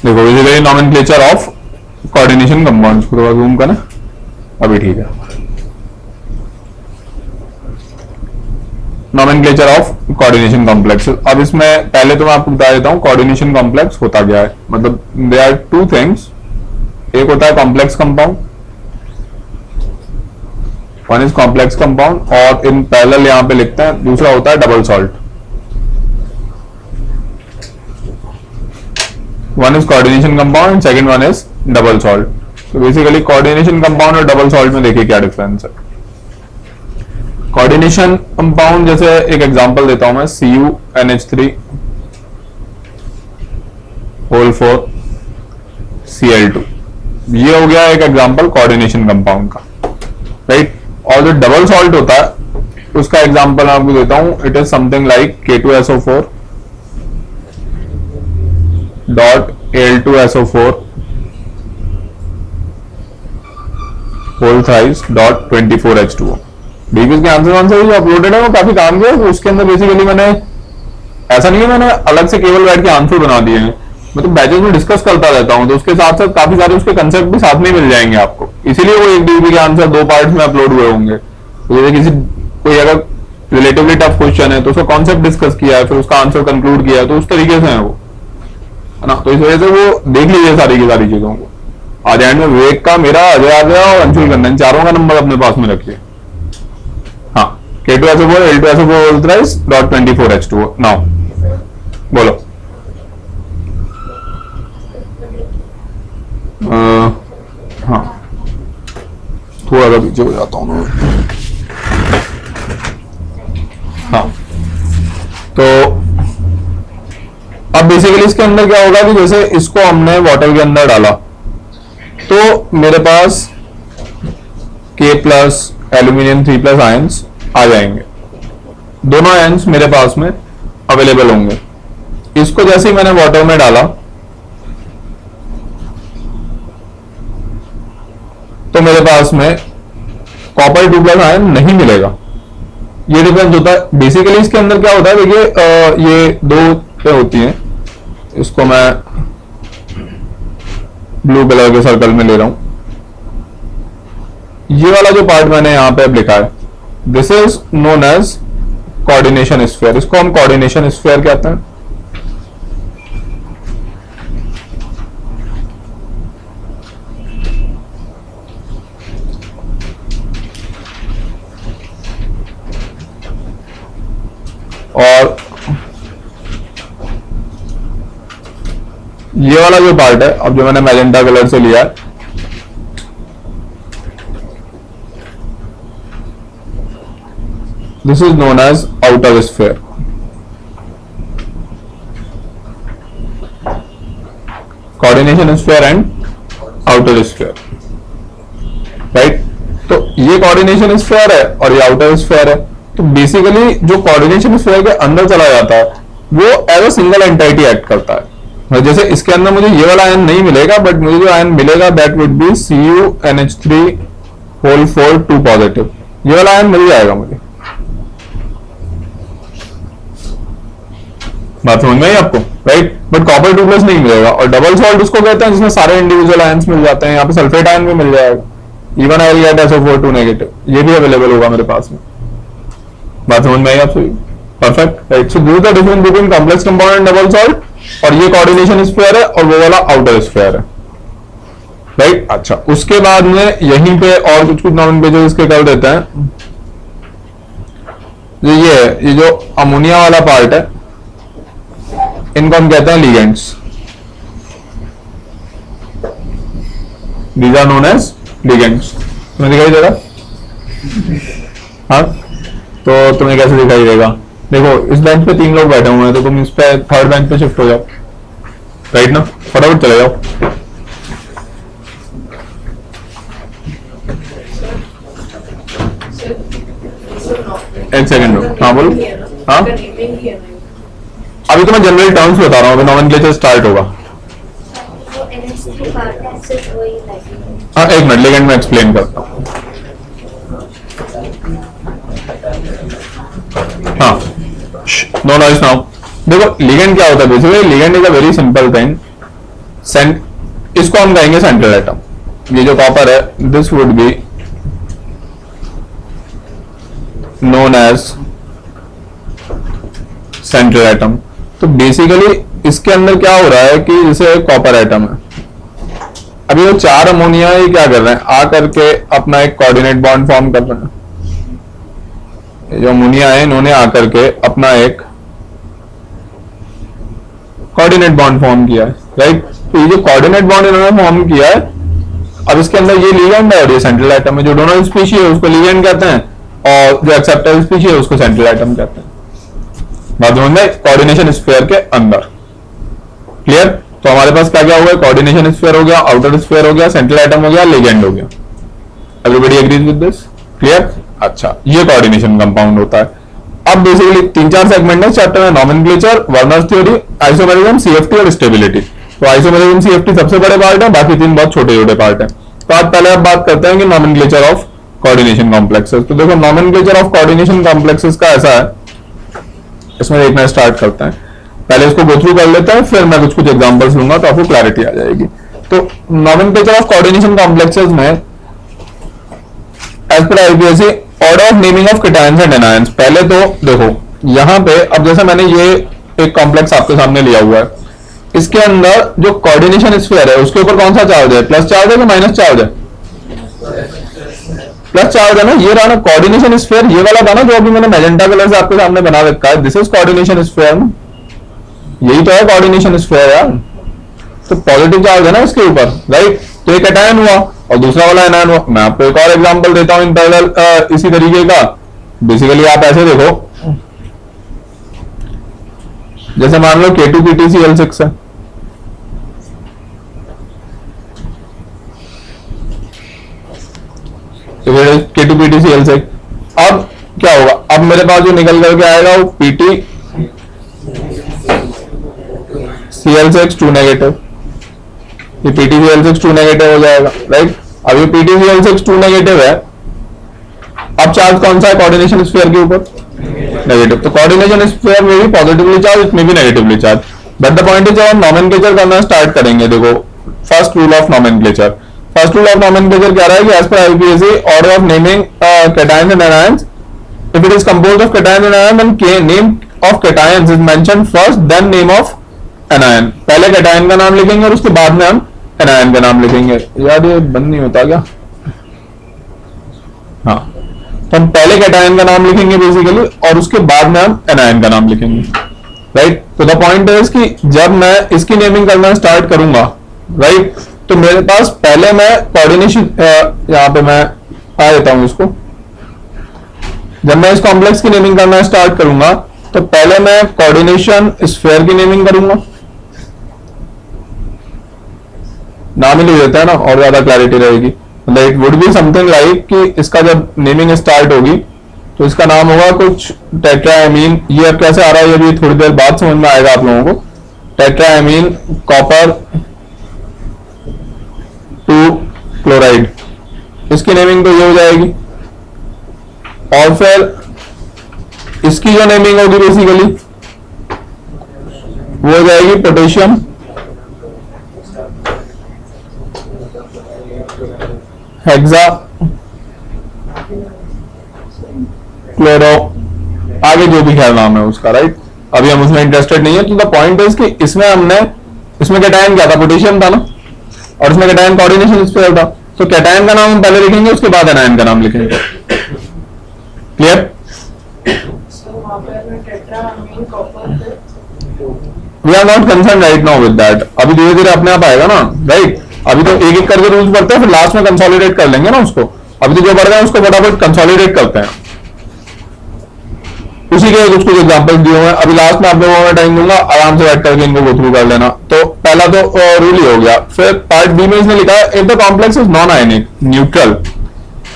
देखो basically nomenclature of coordination compounds को थोड़ा जूम करना, अभी ठीक है। Nomenclature of coordination complex. अब इसमें पहले तो मैं आपको बता देता हूं कोऑर्डिनेशन कॉम्प्लेक्स होता क्या है। मतलब दे आर टू थिंग्स, एक होता है complex compound, one is complex compound, और इन पैरेलल यहां पे लिखते हैं, दूसरा होता है double salt. One is coordination compound and second one is double salt. तो बेसिकली कोऑर्डिनेशन कंपाउंड और डबल सॉल्ट में देखिए क्या डिफरेंस है। कोऑर्डिनेशन कंपाउंड जैसे एक एग्जांपल देता हूं मैं, CuNH3 होल 4 Cl2, ये हो गया एक एग्जांपल कोऑर्डिनेशन कंपाउंड का, राइट। और जो डबल सॉल्ट होता है उसका एग्जांपल मैं आपको देता हूं, it is something like K2SO4 dot Al2SO4 whole thrice dot 24H2O। DPS के आंसर जो अपलोडेड है वो काफी काम के, तो उसके अंदर बेसिकली मैंने ऐसा नहीं है मैंने अलग से केवल बैठ के आंसर बना दिए हैं, मतलब बैचेस में डिस्कस करता रहता हूं, तो उसके साथ साथ काफी सारे उसके कंसेप्ट भी साथ में मिल जाएंगे आपको, इसीलिए वो एक डीपी के आंसर दो पार्ट्स में अपलोड हुए होंगे। तो जैसे किसी कोई अगर रिलेटिवली टफ क्वेश्चन है तो उसका कॉन्सेप्ट डिस्कस किया है, फिर उसका आंसर कंक्लूड किया है, तो उस तरीके से है वो, है ना। तो इस वजह से वो देख लीजिए सारी की सारी चीजों को। आज एंड में विवेक का, मेरा, अजय आ गया और अंशुल कन्नन, चारों का नंबर अपने पास में रखिए। हाँ, K2SO4 Al2SO4 whole thrice dot 24H2O। Now बोलो। हाँ, थोड़ा सा पीछे हो जाता हूँ। हाँ, तो अब बेसिकली इसके अंदर क्या होगा कि जैसे इसको हमने वाटर के अंदर डाला तो मेरे पास K प्लस एल्यूमिनियम 3+ आयंस आ जाएंगे, दोनों आयंस मेरे पास में अवेलेबल होंगे। इसको जैसे ही मैंने वाटर में डाला तो मेरे पास में कॉपर 2+ आयन नहीं मिलेगा। ये डिफरेंस होता है बेसिकली। इसके अंदर क्या होता है, देखिए ये दो पे होती हैं, इसको मैं ब्लू कलर के सर्कल में ले रहा हूं। ये वाला जो पार्ट मैंने यहां पे लिखा है, this is known as coordination sphere. इसको हम कोऑर्डिनेशन स्फीयर कहते हैं। और ये वाला जो पार्ट है, अब जो मैंने मैजेंटा कलर से लिया है, this is known as outer sphere. Coordination sphere and outer sphere, right. तो ये कोऑर्डिनेशन स्फीयर है और ये आउटर स्फीयर है। तो बेसिकली जो कोऑर्डिनेशन स्फीयर के अंदर चला जाता है वो as a single entity act करता है। जैसे इसके अंदर मुझे ये वाला आयन नहीं मिलेगा, बट मुझे जो आयन मिलेगा that would be CuNH3 whole 4 2 positive. ये वाला आयन मिल जाएगा मुझे। बात समझ में आई आपको, राइट। बट कॉपर 2+ नहीं मिलेगा। और डबल सॉल्ट उसको कहते हैं जिसमें सारे इंडिविजुअल आयंस मिल जाते हैं। यहाँ पे सल्फेट आयन भी मिल जाएगा, even I get SO4 2 negative, ये भी अवेलेबल होगा मेरे पास में। बात समझ में आई आप सभी, perfect, right. So this is the difference between complex compound and double salt. और ये कोऑर्डिनेशन स्फीयर है और वो वाला आउटर स्फीयर है, राइट। अच्छा, उसके बाद में यहीं पे और कुछ कुछ नॉमेनक्लेचर इसके कर देते हैं। ये जो अमोनिया वाला पार्ट है, इनको हम कहते हैं ligands. These are known as ligands. तुम्हें दिखाई दे रहा? हाँ, तो तुम्हें कैसे दिखाई देगा? देखो, इस बेंच पे 3 लोग बैठे हुए हैं, तो तुम इस पे थर्ड बेंच पे शिफ्ट हो जाओ, राइट ना। फटाफट चले जाओ। एक सेकंड रुको। हाँ बोलो। हाँ, अभी तो मैं जनरल टर्म्स बता रहा हूँ, अभी नॉमेनक्लेचर स्टार्ट होगा। हाँ, एक मिनट, लिगेंड में एक्सप्लेन करता हूँ। हाँ, नो नॉइस नाउ। देखो लिगेंड क्या होता है basically. Ligand is a very simple thing. इसको हम कहेंगे सेंट्रल एटम। ये जो कॉपर है this would be known as central atom. तो बेसिकली इसके अंदर क्या हो रहा है कि जैसे कॉपर एटम है, अभी वो 4 अमोनिया ये क्या कर रहे हैं, आकर के अपना एक कोऑर्डिनेट बॉन्ड फॉर्म कर रहे हैं। ये जो अमोनिया है इन्होंने आकर के अपना एक कोऑर्डिनेट बॉन्ड फॉर्म किया है, राइट। तो ये जो कोऑर्डिनेट बॉन्ड इन्होंने फॉर्म किया है, अब इसके अंदर ये लिगेंड है और ये सेंट्रल एटम है। जो डोनर स्पीशीज है उसको लिगेंड कहते हैं और जो एक्सेप्टर स्पीशीज है उसको सेंट्रल एटम कहते हैं। बात समझ में, कोऑर्डिनेशन स्फीयर के अंदर। क्लियर। तो हमारे पास क्या क्या हुआ, कोऑर्डिनेशन स्फीयर हो गया, आउटर स्फीयर हो गया, सेंट्रल एटम हो गया, लिगेंड हो गया। Everybody agrees with this? Clear. अच्छा, ये कोऑर्डिनेशन कंपाउंड होता है। अब बेसिकली 3-4 सेगमेंट है चैप्टर में, nomenclature, Werner's theory, isomerism, CFT और स्टेबिलिटी। तो आइसोमेरिज्म सीएफटी सबसे बड़े पार्ट है, बाकी 3 बहुत छोटे छोटे पार्ट है। तो आज पहले आप बात करते हैं कि नॉमेनक्लेचर ऑफ कोऑर्डिनेशन कॉम्प्लेक्सेस। तो देखो नॉमेनक्लेचर ऑफ कोऑर्डिनेशन कॉम्प्लेक्सेस का ऐसा है, इसमें देखना स्टार्ट करते हैं। पहले इसको गो थ्रू कर लेते हैं, फिर मैं कुछ एग्जांपल्स लूंगा तो आपको क्लैरिटी आ जाएगी। तो नॉमेनक्लेचर ऑफ कोऑर्डिनेशन कॉम्प्लेक्सेस में as per IUPAC order of naming of cations and anions. पहले तो देखो यहां पे, अब जैसे मैंने ये एक कॉम्प्लेक्स आपके सामने लिया हुआ है, इसके अंदर जो कोऑर्डिनेशन स्फीयर है उसके ऊपर कौन सा चार्ज है, प्लस चार्ज है कि माइनस चार्ज है? प्लस चार्ज है ना। ये रहा ना कोऑर्डिनेशन स्फीयर, ये वाला था ना जो अभी मैंने मैजेंटा कलर से आपके सामने बना रखा है, दिस इज कोऑर्डिनेशन स्फीयर। यही तो है कोऑर्डिनेशन स्फीयर यार। तो पॉजिटिव चार्ज है ना इसके ऊपर, राइट। तो एक कैटायन हुआ और दूसरा वाला एनायन हुआ। मैं आपको एक और एग्जांपल देता हूं इन पैरेलल इसी तरीके का। बेसिकली आप ऐसे देखो, जैसे मान लो K2PtCl6 है, तो K2PtCl6। अब क्या होगा, अब मेरे पास जो निकल करके आएगा वो PtCl6 2 नेगेटिव, ये PtCl6 2 नेगेटिव हो जाएगा, राइट। अब ये PtCl6 2 नेगेटिव है, अब चार्ज कौन सा है कोऑर्डिनेशन स्फीयर के ऊपर? नेगेटिव। तो कोऑर्डिनेशन स्फीयर में भी पॉजिटिवली चार्ज, इसमें भी negatively charge. But the point is जब हम नॉमेनक्लेचर करना स्टार्ट करेंगे, देखो first rule of nomenclature, first rule of nomenclature क्या रहा है कि as per IUPAC order of naming cations and anions, if it is composed of cations and ion, then name of cations is mentioned first, then name of anion. पहले cation का नाम लिखेंगे और उसके बाद में हम एनायन का नाम लिखेंगे। यार ये बंद नहीं होता क्या? हाँ, तो हम पहले केटायन का नाम लिखेंगे बेसिकली और उसके बाद में हम एनायन का नाम लिखेंगे, राइट। तो द पॉइंट है कि जब मैं इसकी नेमिंग करना स्टार्ट करूंगा, राइट, तो मेरे पास पहले मैं कोऑर्डिनेशन, यहां पे मैं आ देता हूं इसको, जब मैं इस कॉम्प्लेक्स की नेमिंग करना स्टार्ट करूंगा तो पहले मैं कोऑर्डिनेशन स्फीयर की नेमिंग करूंगा, नाम ही लिख देते हैं ना और ज्यादा क्लैरिटी रहेगी। मतलब it would be something like कि इसका जब नेमिंग स्टार्ट होगी तो इसका नाम होगा कुछ टेट्राएमीन। ये अब कैसे आ रहा है ये भी थोड़ी देर बाद समझ में आएगा आप लोगों को। टेट्राएमीन कॉपर 2 क्लोराइड, इसकी नेमिंग तो ये हो जाएगी। और फिर इसकी जो नेमिंग होगी बेसिकली वो हो जाएगी पोटेशियम हेक्सा क्लोरो, आगे जो भी खैर नाम है उसका, राइट। अभी हम उसमें इंटरेस्टेड नहीं है। तो द पॉइंट इज कि इसमें हमने, इसमें कैटायन क्या था, पोटेशियम था ना, और इसमें कैटायन कोऑर्डिनेशन स्फीयर था। तो कैटायन का नाम हम पहले लिखेंगे उसके बाद एनायन का नाम लिखेंगे। Clear? We are not concern right now with that. अभी धीरे धीरे अपने आप आएगा ना, राइट। अभी तो एक एक करके रूल्स पढ़ते हैं, फिर लास्ट में कंसोलिडेट कर लेंगे ना उसको। अभी तो जो पढ़ रहे हैं उसको फटाफट कंसोलिडेट करते हैं। उसी के कुछ एग्जांपल दिए हुए हैं। अभी लास्ट में आप लोगों को टाइम दूंगा, आराम से बैठ करके इनको गो थ्रू कर लेना। तो पहला तो रूल ही हो गया। फिर पार्ट बी में इसने लिखा है if the complex is non ionic neutral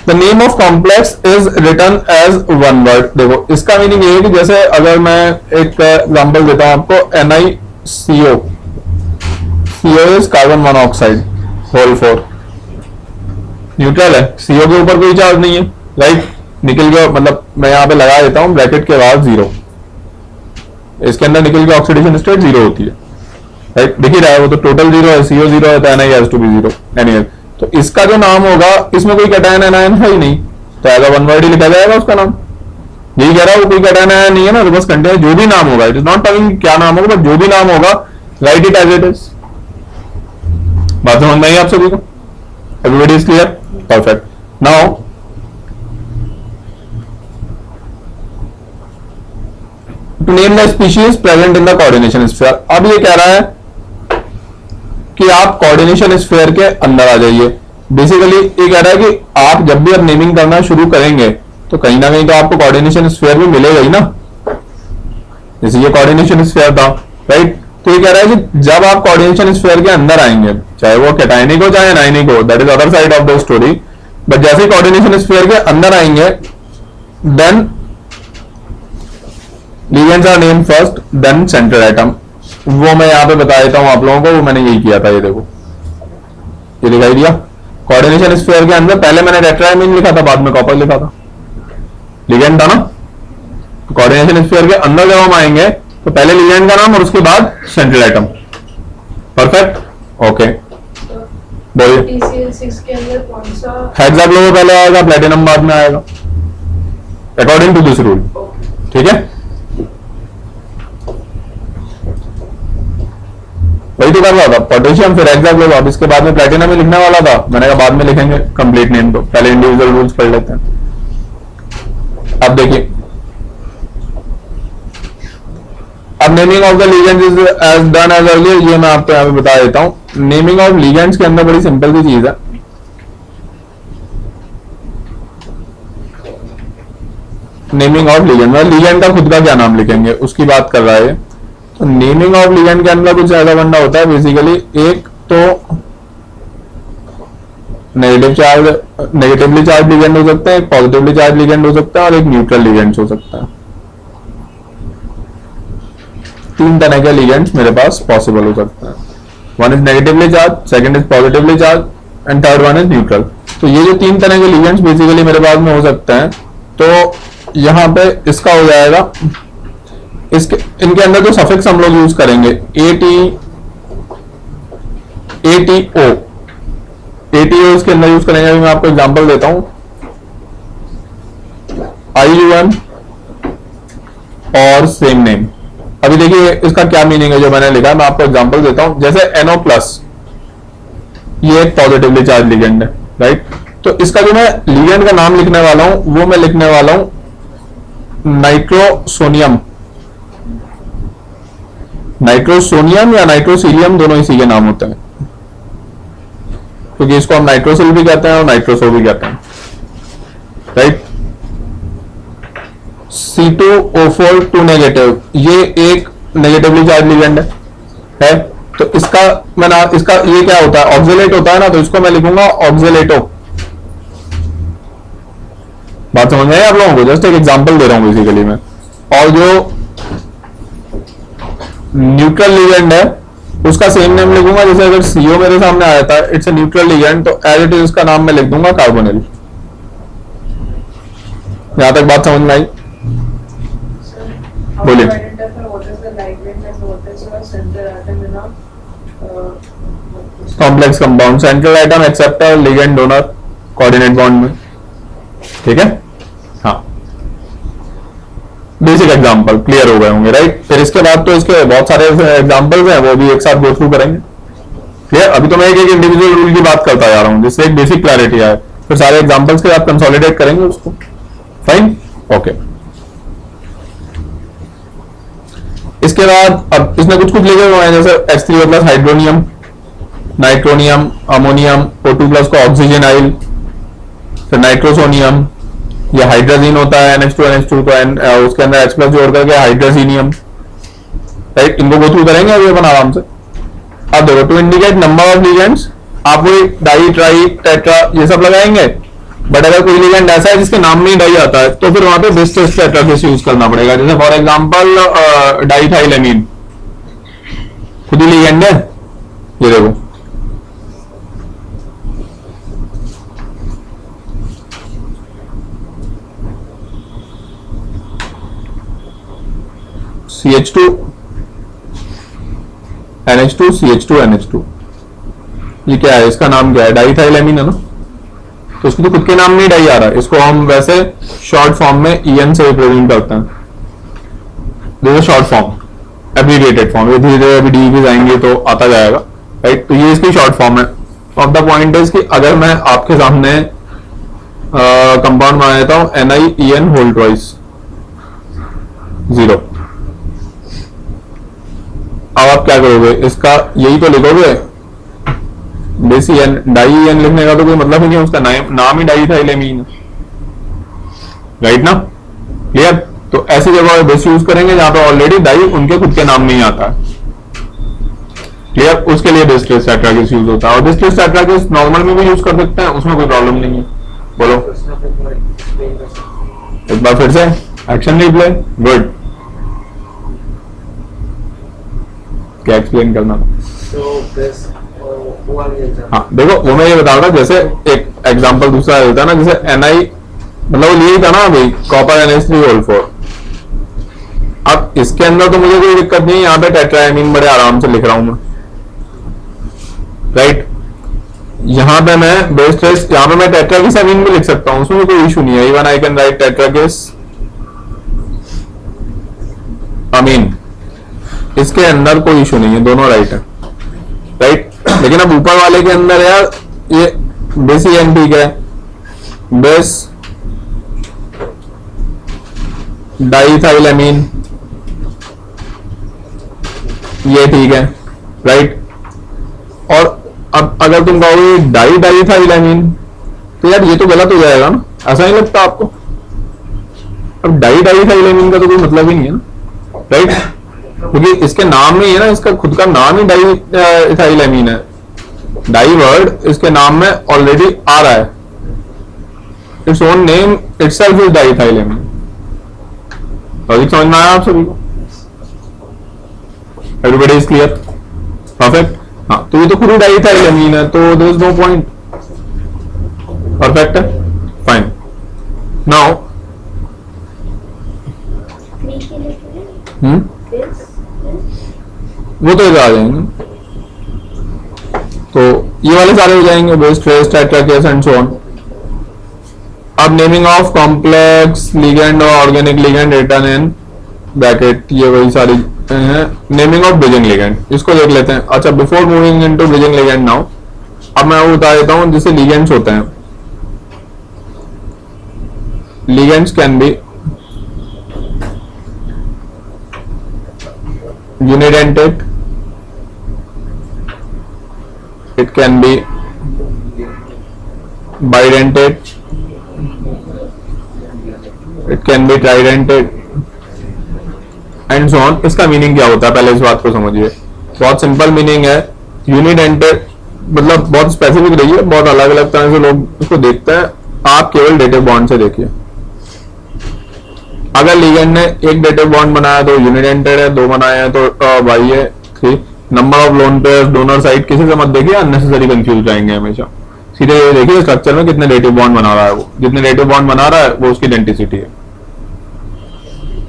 the name of complex is written as one word. देखो इसका मीनिंग ये है कि जैसे अगर मैं एक एग्जांपल देता हूं आपको, NiCO, CO is carbon monoxide whole 4, neutral है, CO के ऊपर कोई चार्ज नहीं है, राइट। निकल के, मतलब मैं यहां पे लगा देता हूं ब्रैकेट के बाद 0, इसके अंदर निकल के ऑक्सीडेशन स्टेट 0 होती है, राइट, दिख ही रहा है वो तो टोटल जीरो है, CO जीरो है तो NI has to be zero anyway. तो इसका जो नाम होगा इसमें कोई कैटायन एनायन है ही नहीं, तो एज अ वन वर्ड ही लिखा जाएगा उसका नाम। यही कह रहा है वो कोई कैटायन एनायन नहीं है ना, तो बस कंटेन जो भी नाम होगा, इट इज नॉट टेलिंग क्या नाम होगा, बट जो भी नाम होगा write it as it is. बात समझ में आई आप सभी को? Everybody is clear? Perfect. Now to name the species present in the coordination sphere. अब ये कह रहा है कि आप कोऑर्डिनेशन स्फीयर के अंदर आ जाइए। बेसिकली ये कह रहा है कि आप जब भी अब नेमिंग करना शुरू करेंगे तो कहीं ना कहीं तो आपको कोऑर्डिनेशन स्फीयर भी मिलेगा ही ना, जैसे ये कोऑर्डिनेशन स्फीयर था, राइट। तो ये कह रहा है कि जब आप कोऑर्डिनेशन स्फीयर के अंदर आएंगे, चाहे वो कैटायनिक हो चाहे एनायनिक हो, that is other side of the story, but जैसे कोऑर्डिनेशन स्फीयर के अंदर आएंगे then ligands are named first then central atom. वो मैं यहां पे बता देता हूं आप लोगों को, वो मैंने यही किया था, ये देखो ये दिखाई दिया। कोऑर्डिनेशन स्फीयर के अंदर पहले मैंने टेट्राएमीन लिखा था, बाद में कॉपर लिखा था, लिगेंड था ना। कोऑर्डिनेशन स्फीयर के अंदर जब हम आएंगे तो पहले लिगेंड का नाम और उसके बाद सेंट्रल एटम। Perfect, okay. बोलिए। TCl6 के अंदर कौन सा हेक्साग्लो पहले आएगा, प्लेटिनम बाद में आएगा, अकॉर्डिंग टू दिस रूल, ठीक है। वही तो कर रहा था, पोटेशियम फिर हेक्साग्लो, अब इसके बाद में प्लेटिनम ही लिखने वाला था, मैंने कहा बाद में लिखेंगे कंप्लीट नेम, तो पहले इंडिविजुअल रूल्स पढ़ लेते हैं। अब देखिए, अब naming of the ligands is as done as earlier, ये मैं आपको यहां पे बता देता हूं। नेमिंग ऑफ लिगेंड्स के अंदर बड़ी सिंपल सी चीज है। नेमिंग ऑफ लिगेंड, मतलब लिगेंड का खुद का क्या नाम लिखेंगे उसकी बात कर रहा है। तो नेमिंग ऑफ लिगेंड के अंदर कुछ ऐसा बनना होता है बेसिकली, एक तो नेगेटिवली चार्ज लिगेंड हो सकता है, एक पॉजिटिवली चार्ज लिगेंड हो सकता है और एक न्यूट्रल लिगेंड हो सकता है। तीन तरह के लिगेंड्स मेरे पास पॉसिबल हो सकता है। One is negatively charge, second is positively charge and third one is neutral. तो ये जो तीन तरह के लिगेंड्स बेसिकली मेरे पास में हो सकते हैं, तो यहां पे इसका हो जाएगा, इसके इनके अंदर जो सफिक्स हम लोग यूज करेंगे ATO इसके अंदर यूज करेंगे। अभी मैं आपको एग्जांपल देता हूं, IUM और सेम नेम। अभी देखिए इसका क्या मीनिंग है जो मैंने लिखा, मैं आपको एग्जांपल देता हूं। जैसे NO+, ये एक पॉजिटिवली चार्ज लिगेंड है, राइट। तो इसका जो मैं लिगेंड का नाम लिखने वाला हूं वो मैं लिखने वाला हूं नाइट्रोसोनियम। नाइट्रोसोनियम या नाइट्रोसीलियम दोनों इसी के नाम होते हैं, क्योंकि इसको हम नाइट्रोसिल भी कहते हैं और नाइट्रोसो भी कहते हैं, राइट। C2O4 2 नेगेटिव, ये एक नेगेटिवली चार्ज लिगेंड है। तो इसका इसका ये क्या होता है, ऑक्सिलेट होता है ना, तो इसको मैं लिखूंगा ऑक्सिलेटो। बात समझ में आई आप लोगों को? जस्ट एक एग्जांपल दे रहा हूं बेसिकली मैं। और जो न्यूट्रल लिगेंड है उसका सेम नेम लिखूंगा, जैसे अगर CO मेरे सामने आया था, इट्स अ न्यूट्रल लिगेंड, तो एज इट इज इसका नाम मैं लिख दूंगा कार्बोनिल। यहां तक बात समझ में आई? बोलिए। Complex compound, central atom, acceptor, ligand, donor, coordinate bond में, ठीक है। हाँ, बेसिक एग्जांपल क्लियर हो गए होंगे, राइट। फिर इसके बाद तो इसके बहुत सारे एग्जांपल्स हैं, वो भी एक साथ गो थ्रू करेंगे, क्लियर। अभी तो मैं एक इंडिविजुअल रूल की बात करता जा रहा हूं जिससे एक बेसिक क्लैरिटी आए, फिर सारे एग्जांपल्स के साथ कंसोलिडेट करेंगे उसको। Fine, okay. इसके बाद अब इसमें कुछ लिखे हुए हैं, जैसे H3O+ hydronium, nitronium, ammonium, O2+ को ऑक्सीजन, फिर नाइट्रोसोनियम, ये हाइड्रोजीन होता है NH2 तो उसके अंदर H+ जोड़ करके हाइड्रोजीनियम, राइट। इनको गो थ्रू करेंगे अभी अपन आराम से। अब देखो, to indicate number of ligands आप वही डाई, ट्राई, टेट्रा ये सब लगाएंगे, बट अगर कोई लिगेंड ऐसा है जिसके नाम में ही डाई आता है तो फिर वहां पे बिस टेट्राफेस यूज करना पड़ेगा। जैसे फॉर एग्जांपल डाइथाइलेमीन खुद ही लिगेंड है, ये देखो CH2 NH2CH2NH2, ये क्या है, इसका नाम क्या है, डाइथाइलेमीन है ना, तो उसकी तो खुद के नाम में ही डाई आ रहा है, इसको हम वैसे शॉर्ट फॉर्म में EN से रिप्रेजेंट करते हैं, this is short form, abbreviated form, ये धीरे धीरे अभी डी भी जाएंगे तो आता जाएगा, राइट। तो ये इसकी शॉर्ट फॉर्म है। ऑफ द पॉइंट इज कि अगर मैं आपके सामने कंपाउंड बना देता हूं NiEN होल ट्वाइस 0, अब आप क्या करोगे, इसका यही तो लिखोगे, बेसी एन डाई एन लिखने का तो कोई मतलब ही नहीं है, उसका नाम ही डाइथाइलेमीन, राइट ना, क्लियर। तो ऐसी जगह बेस यूज करेंगे जहां पे ऑलरेडी डाई उनके खुद के नाम में ही आता है, क्लियर, उसके लिए डिस्ट्रेस टेट्राकेस यूज होता है, और डिस्ट्रेस टेट्राकेस नॉर्मल में भी यूज कर सकते हैं, उसमें कोई प्रॉब्लम नहीं है। बोलो एक बार फिर से, एक्शन रिप्ले, गुड, क्या एक्सप्लेन करना। हाँ देखो, वो मैं ये बता रहा था, जैसे एक एग्जांपल दूसरा देता है ना, जैसे Ni मतलब वो यही था ना अभी, कॉपर NH3 होल 4, अब इसके अंदर तो मुझे कोई दिक्कत नहीं है, यहाँ पे टेट्राएमीन बड़े आराम से लिख रहा हूं मैं, राइट। यहाँ पे मैं बेस ट्रेस, यहाँ पे मैं टेट्राकेस एमीन भी लिख सकता हूँ, उसमें कोई इशू नहीं है, इवन आई कैन राइट टेट्राकेस अमीन, इसके अंदर कोई इशू नहीं है, दोनों राइट है, राइट। लेकिन अब ऊपर वाले के अंदर यार ये बेस EN ठीक है, बेस डाइथाइलेमीन ये ठीक है, राइट। और अब अगर तुम कहोगे डाइथाइलेमीन, तो यार ये तो गलत हो जाएगा ना, ऐसा नहीं लगता आपको? अब डाइथाइलेमीन का तो कोई मतलब ही नहीं है ना, राइट, क्योंकि इसके नाम में ही है ना, इसका खुद का नाम ही डाइथाइलेमीन है, डाई वर्ड इसके नाम में ऑलरेडी आ रहा है, its own name itself is diethylamine. Logic समझ में आया आप सभी को? Everybody is clear? परफेक्ट। हाँ, तो ये तो खुद डाइथाइलेमीन है, तो there is no point, perfect है, फाइन। नाउ वो तो इधर आ जाएंगे, तो ये वाले सारे हो जाएंगे, bis tris tetrakis and so on. अब नेमिंग ऑफ कॉम्प्लेक्स लिगेंड और organic ligand written in bracket, ये वही सारी हैं। नेमिंग ऑफ ब्रिजिंग लिगेंड, इसको देख लेते हैं। अच्छा, before moving into bridging ligand now, अब मैं वो बता देता हूं जिससे लिगेंड्स होते हैं। Ligands can be unidentate, it can be bidentate, it can be tridentate and so on। इसका मीनिंग क्या होता है पहले इस बात को समझिए, बहुत सिंपल मीनिंग है। यूनिडेंटेड मतलब बहुत स्पेसिफिक रही है, बहुत अलग अलग तरह से लोग इसको देखते हैं, आप केवल डेटिव बॉन्ड से देखिए। अगर लिगेंड ने एक डेटिव बॉन्ड बनाया तो यूनिडेंटेड है, दो बनाए हैं तो वाई है 3। Number of lone pairs, donor side किसी से मत देखिए, अननेसेसरी कंफ्यूज जाएंगे हमेशा। सीधे ये देखिए स्ट्रक्चर में कितने डेटिव बॉन्ड बना रहा है वो, जितने डेटिव बॉन्ड बना रहा है वो उसकी आइडेंटिटी है।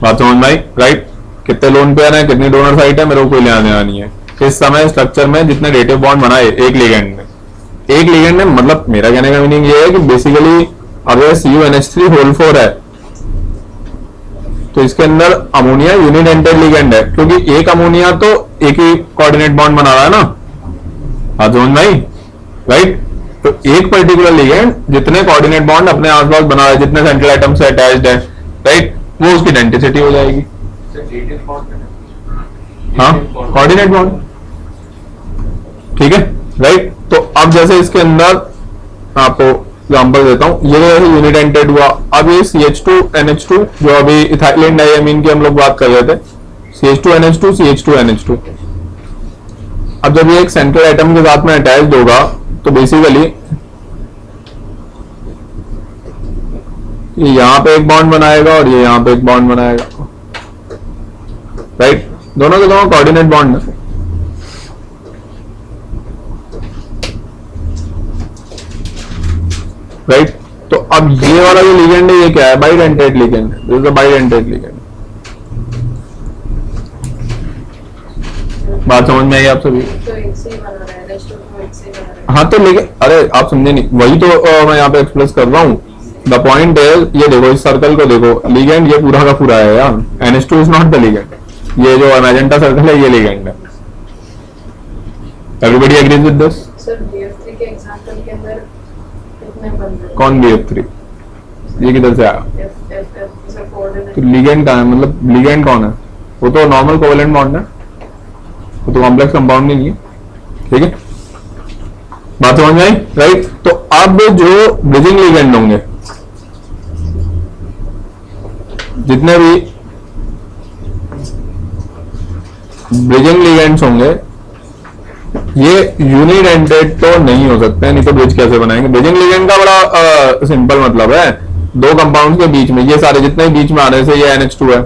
बात समझ में आई, राइट। कितने लोन पेयर है, कितनी डोनर साइड है, मेरे को कोई लेना देना नहीं है। इस समय स्ट्रक्चर में जितने डेटिव बॉन्ड बनाए एक लिगेंड ने मतलब मेरा कहने का मीनिंग ये है कि बेसिकली अगर CuNH3 होल 4 है तो इसके अंदर अमोनिया यूनिडेंटेड लिगेंड है, क्योंकि एक अमोनिया तो एक ही कोऑर्डिनेट बॉन्ड बना रहा है ना, हाँ समझ में आई, राइट। तो एक पर्टिकुलर लिगेंड जितने कोऑर्डिनेट बॉन्ड अपने आसपास बना रहा है, जितने सेंट्रल एटम से अटैच्ड है, राइट, वो उसकी आइडेंटिटी हो जाएगी। हाँ, कोऑर्डिनेट बॉन्ड, ठीक है, राइट। तो अब जैसे इसके अंदर आपको एग्जांपल देता हूं, ये जैसे यूनिडेंटेड हुआ, अब ये CH2NH2 जो अभी इथाइलिन डाइअमीन की हम लोग बात कर रहे थे, CH2NH2 CH2NH2, अब जब ये एक सेंट्रल एटम के साथ में अटैच्ड होगा तो बेसिकली ये यहां पे एक बॉन्ड बनाएगा और ये यहां पे एक बॉन्ड बनाएगा, राइट। दोनों के दोनों कोऑर्डिनेट बॉन्ड है, राइट। तो अब ये वाला जो लिगेंड है ये क्या है, bidentate ligand, this is a bidentate ligand. बात समझ में आई आप सभी? तो एक से ही बना रहा है, NH2 तो एक से ही बना रहा है। हाँ तो लेकिन अरे आप समझे नहीं, वही तो मैं यहाँ पे एक्सप्रेस कर रहा हूँ। द पॉइंट है, ये देखो इस सर्कल को देखो, लिगेंड ये पूरा का पूरा है यार, NH2 is not the ligand, ये जो मैजेंटा सर्कल है ये लिगेंड है। Everybody agrees with this? Sir BF3 के एग्जांपल के अंदर कितने बन रहे हैं? कौन BF3? ये किधर से आया? F से कोऑर्डिनेट। तो लिगेंड कहाँ है, मतलब लिगेंड कौन है? वो तो नॉर्मल कोवेलेंट बॉन्ड है, वो तो कॉम्प्लेक्स कंपाउंड नहीं है। ठीक है, बात समझ में आई? राइट। तो अब जो ब्रिजिंग लिगेंड होंगे, जितने भी ब्रिजिंग लिगेंड्स होंगे ये यूनिडेंटेड तो नहीं हो सकते, नहीं तो ब्रिज कैसे बनाएंगे? ब्रिजिंग लिगेंड का बड़ा सिंपल मतलब है, दो कंपाउंड के बीच में, ये सारे जितने बीच में आ रहे हैं, ये NH2 है,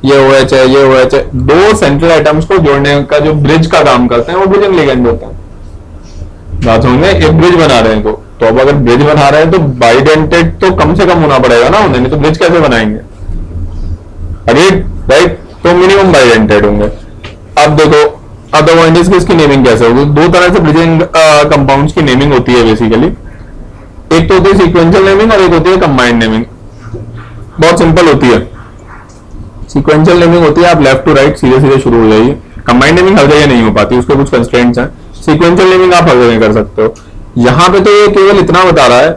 ये OH है, ये OH है, दो सेंट्रल एटम्स को जोड़ने का जो ब्रिज का काम करते हैं वो ब्रिजिंग लिगेंड होता है। बात समझ में? एक ब्रिज बना रहे हैं तो अब अगर ब्रिज बना रहे हैं तो बाइडेंटेड तो कम से कम होना पड़ेगा ना उन्हें, नहीं तो ब्रिज कैसे बनाएंगे? अग्रीड? राइट। तो मिनिमम बाइडेंटेड होंगे। अब देखो अब द पॉइंट इज कि इसकी नेमिंग कैसे होगी? दो तरह से ब्रिजिंग कंपाउंड्स की नेमिंग होती है बेसिकली, एक तो होती है सीक्वेंशियल नेमिंग और एक होती है कंबाइंड नेमिंग। बहुत सिंपल होती है। सीक्वेंशियल नेमिंग होती है आप लेफ्ट टू राइट सीधे सीधे शुरू हो जाइए। कंबाइंड नेमिंग हर जगह नहीं हो पाती, उसके कुछ कंस्ट्रेंट्स हैं। सीक्वेंशियल नेमिंग आप हर जगह कर सकते हो। यहां पे तो ये केवल इतना बता रहा है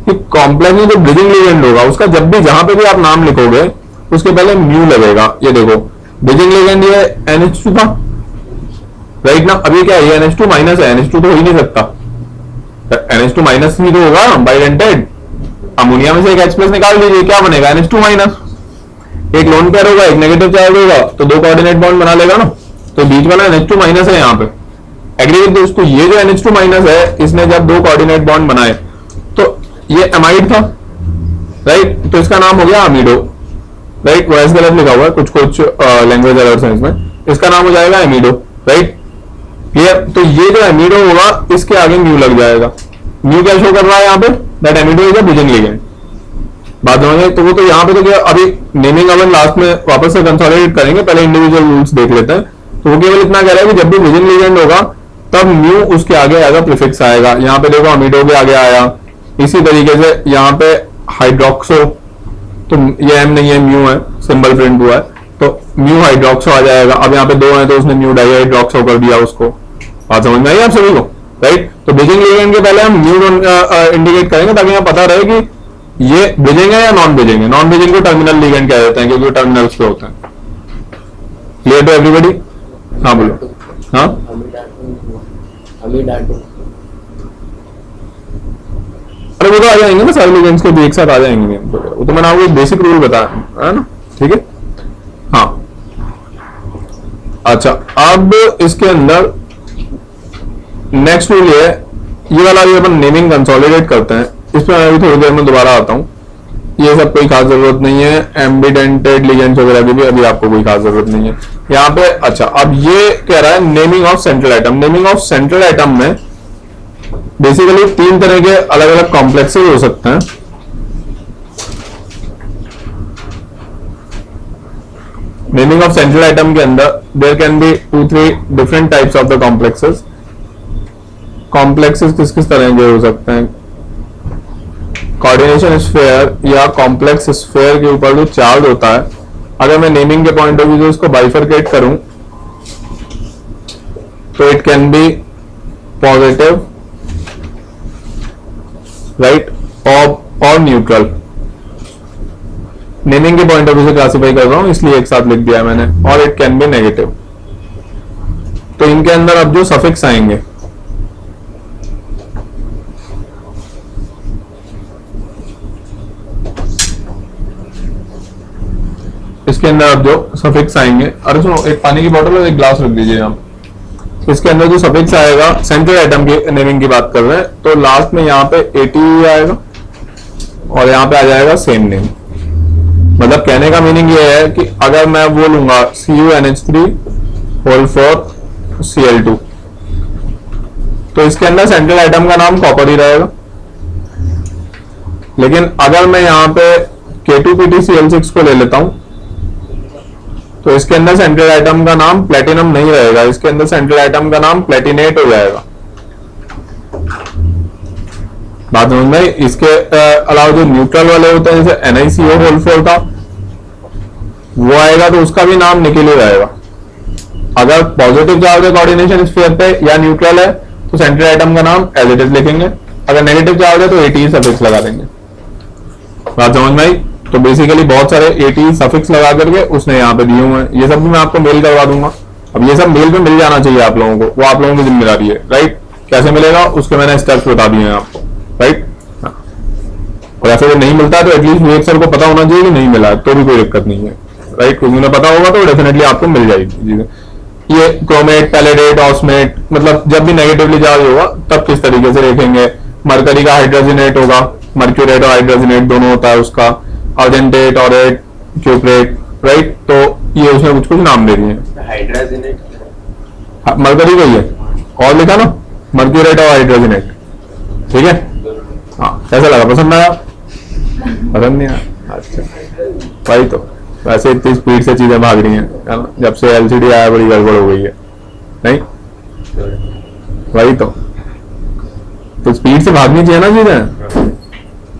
कि कॉम्प्लेक्स में जो ब्रिजिंग लिगेंड होगा उसका जब भी जहां पे भी आप नाम लिखोगे उसके पहले म्यू लगेगा। ये देखो ब्रिजिंग लिगेंड ये NH2 था, राइट ना? अभी क्या है, ये NH2 माइनस है, NH2 तो हो ही नहीं सकता, NH2 माइनस ही तो होगा बाइडेंटेड। अमोनिया में से एक H+ निकाल लीजिए, क्या बनेगा? NH2 minus. एक लोन पेयर होगा, एक नेगेटिव चार्ज होगा, तो दो कोऑर्डिनेट बॉन्ड बना लेगा ना, तो बीच वाला NH2 माइनस है यहाँ पे। एग्री विद दोस्तों? ये जो NH2 माइनस है इसने जब दो कोऑर्डिनेट बॉन्ड बनाए तो ये एमाइड था, राइट? तो इसका नाम हो गया अमीडो, राइट? वो ऐसे गलत लिखा हुआ है, कुछ कुछ लैंग्वेज एरर्स हैं इसमें। इसका नाम हो जाएगा एमिडो, राइट? क्लियर? तो ये जो एमिडो होगा इसके आगे म्यू लग जाएगा। म्यू क्या शो कर रहा है यहाँ पे? That amido is a bridging ligand. बात समझे? तो वो तो यहाँ पे तो क्या, अभी नेमिंग अपन लास्ट में वापस से कंसोलिडेट करेंगे, पहले इंडिविजुअल रूल्स देख लेते हैं। तो वो केवल इतना कह रहा है कि जब भी ब्रिजिंग लिगेंड होगा तब म्यू उसके आगे आएगा, प्रीफिक्स आएगा। यहाँ पे देखो अमीडो के आगे आया, इसी तरीके से यहाँ पे हाइड्रोक्सो, तो ये एम नहीं है म्यू है, सिंबल प्रिंट हुआ है, तो म्यू हाइड्रोक्सो आ जाएगा। अब यहाँ पे दो है तो उसने म्यू डाई हाइड्रोक्सो कर दिया उसको। बात समझ में आई आप सभी को? राइट? तो ब्रिजिंग लिगेंड के पहले हम म्यू इंडिकेट करेंगे ताकि यहाँ पता रहे कि ये ब्रिजिंग है या नॉन ब्रिजिंग है। नॉन ब्रिजिंग को टर्मिनल लिगेंड कह देते हैं क्योंकि टर्मिनल्स पे होते हैं। Clear to everybody? हाँ बोलो। हाँ अरे वो तो आ जाएंगे ना, सारे लिगेंड्स के भी एक साथ आ जाएंगे, वो तो मैंने आपको बेसिक रूल बताया है ना। ठीक है, हाँ। अच्छा, अब इसके अंदर नेक्स्ट रूल ये वाला भी अपन नेमिंग कंसोलिडेट करते हैं। इस पर मैं अभी थोड़ी देर में दोबारा आता हूँ। ये सब कोई खास जरूरत नहीं है, एम्बिडेंटेड लिगेंड्स वगैरह की भी अभी आपको कोई खास जरूरत नहीं है यहाँ पे। अच्छा, अब ये कह रहा है naming of central atom. Naming of central atom में बेसिकली तीन तरह के अलग अलग कॉम्प्लेक्सेस हो सकते हैं। नेमिंग ऑफ सेंट्रल एटम के अंदर there can be 2-3 different types of the complexes. Complexes किस किस तरह के हो सकते हैं? कोऑर्डिनेशन स्फीयर या कॉम्प्लेक्स स्फीयर के ऊपर जो चार्ज होता है, अगर मैं नेमिंग के पॉइंट ऑफ व्यू से उसको बाइफरकेट करूं तो it can be positive, right, और न्यूट्रल। नेमिंग के पॉइंट ऑफ व्यू से क्लासिफाई कर रहा हूं इसलिए एक साथ लिख दिया मैंने। और इट कैन बी नेगेटिव। तो इनके अंदर अब जो सफिक्स आएंगे, इसके अंदर अब जो सफिक्स आएंगे, अरे सुनो, एक पानी की बोतल और एक ग्लास रख दीजिए आप। इसके अंदर जो सफिक्स आएगा, सेंट्रल एटम की नेमिंग की बात कर रहे हैं, तो लास्ट में यहाँ पे ATE आएगा और यहाँ पे आ जाएगा सेम नेम। मतलब कहने का मीनिंग ये है कि अगर मैं वो लूंगा CuNH3 तो इसके अंदर सेंट्रल एटम का नाम कॉपर ही रहेगा। लेकिन अगर मैं यहाँ पे K2PtCl6 को ले लेता हूं तो इसके अंदर सेंट्रल एटम का नाम प्लेटिनम नहीं रहेगा, इसके अंदर सेंट्रल एटम का नाम प्लेटिनेट हो जाएगा। बात समझ में? इसके अलावा जो न्यूट्रल वाले होते हैं जैसे NiCO होल 4 था वो आएगा तो उसका भी नाम निकल ही रहेगा। अगर पॉजिटिव चार्ज है कोऑर्डिनेशन स्फीयर पे या न्यूट्रल है तो सेंट्रल एटम का नाम एज इट इज लिखेंगे, अगर नेगेटिव चार्ज है तो ATE सफिक्स लगा देंगे। बात समझ में आई? तो बेसिकली बहुत सारे ATE सफिक्स लगा करके उसने यहाँ पे दिए हुए हैं, ये सब भी मैं आपको मेल करवा दूंगा। अब ये सब मेल पे मिल जाना चाहिए आप लोगों को, वो आप लोगों की जिम्मेदारी है, राइट? कैसे मिलेगा उसके मैंने स्टेप्स बता दिए हैं आपको, राइट? और ऐसे अगर नहीं मिलता है तो एटलीस्ट विवेक सर को पता होना चाहिए कि नहीं मिला है, तो भी कोई दिक्कत नहीं है, राइट? क्योंकि उन्हें पता होगा तो डेफिनेटली आपको मिल जाएगी। ये क्रोमेट, पैलेडेट, ऑस्मेट, मतलब जब भी नेगेटिवली चार्ज होगा तब किस तरीके से लिखेंगे। मरकरी का हाइड्रोजनेट होगा, मर्क्यूरेट और हाइड्रोजनेट दोनों होता है उसका, अर्जेंटेट, ऑरेट, क्यूप्रेट, राइट? तो ये उसने कुछ कुछ नाम दे दिए हैं। हाइड्रोजनेट मरकरी का ही है, और लिखा ना मर्क्यूरेट और हाइड्रोजनेट, ठीक है? हाँ, कैसा लगा? पसंद आया? पसंद नहीं आया? अच्छा, भाई तो वैसे इतनी स्पीड से चीजें भाग रही हैं, है ना? जब से LCD आया बड़ी गड़बड़ हो गई है, नहीं? वही तो स्पीड से भागनी चाहिए ना चीजें,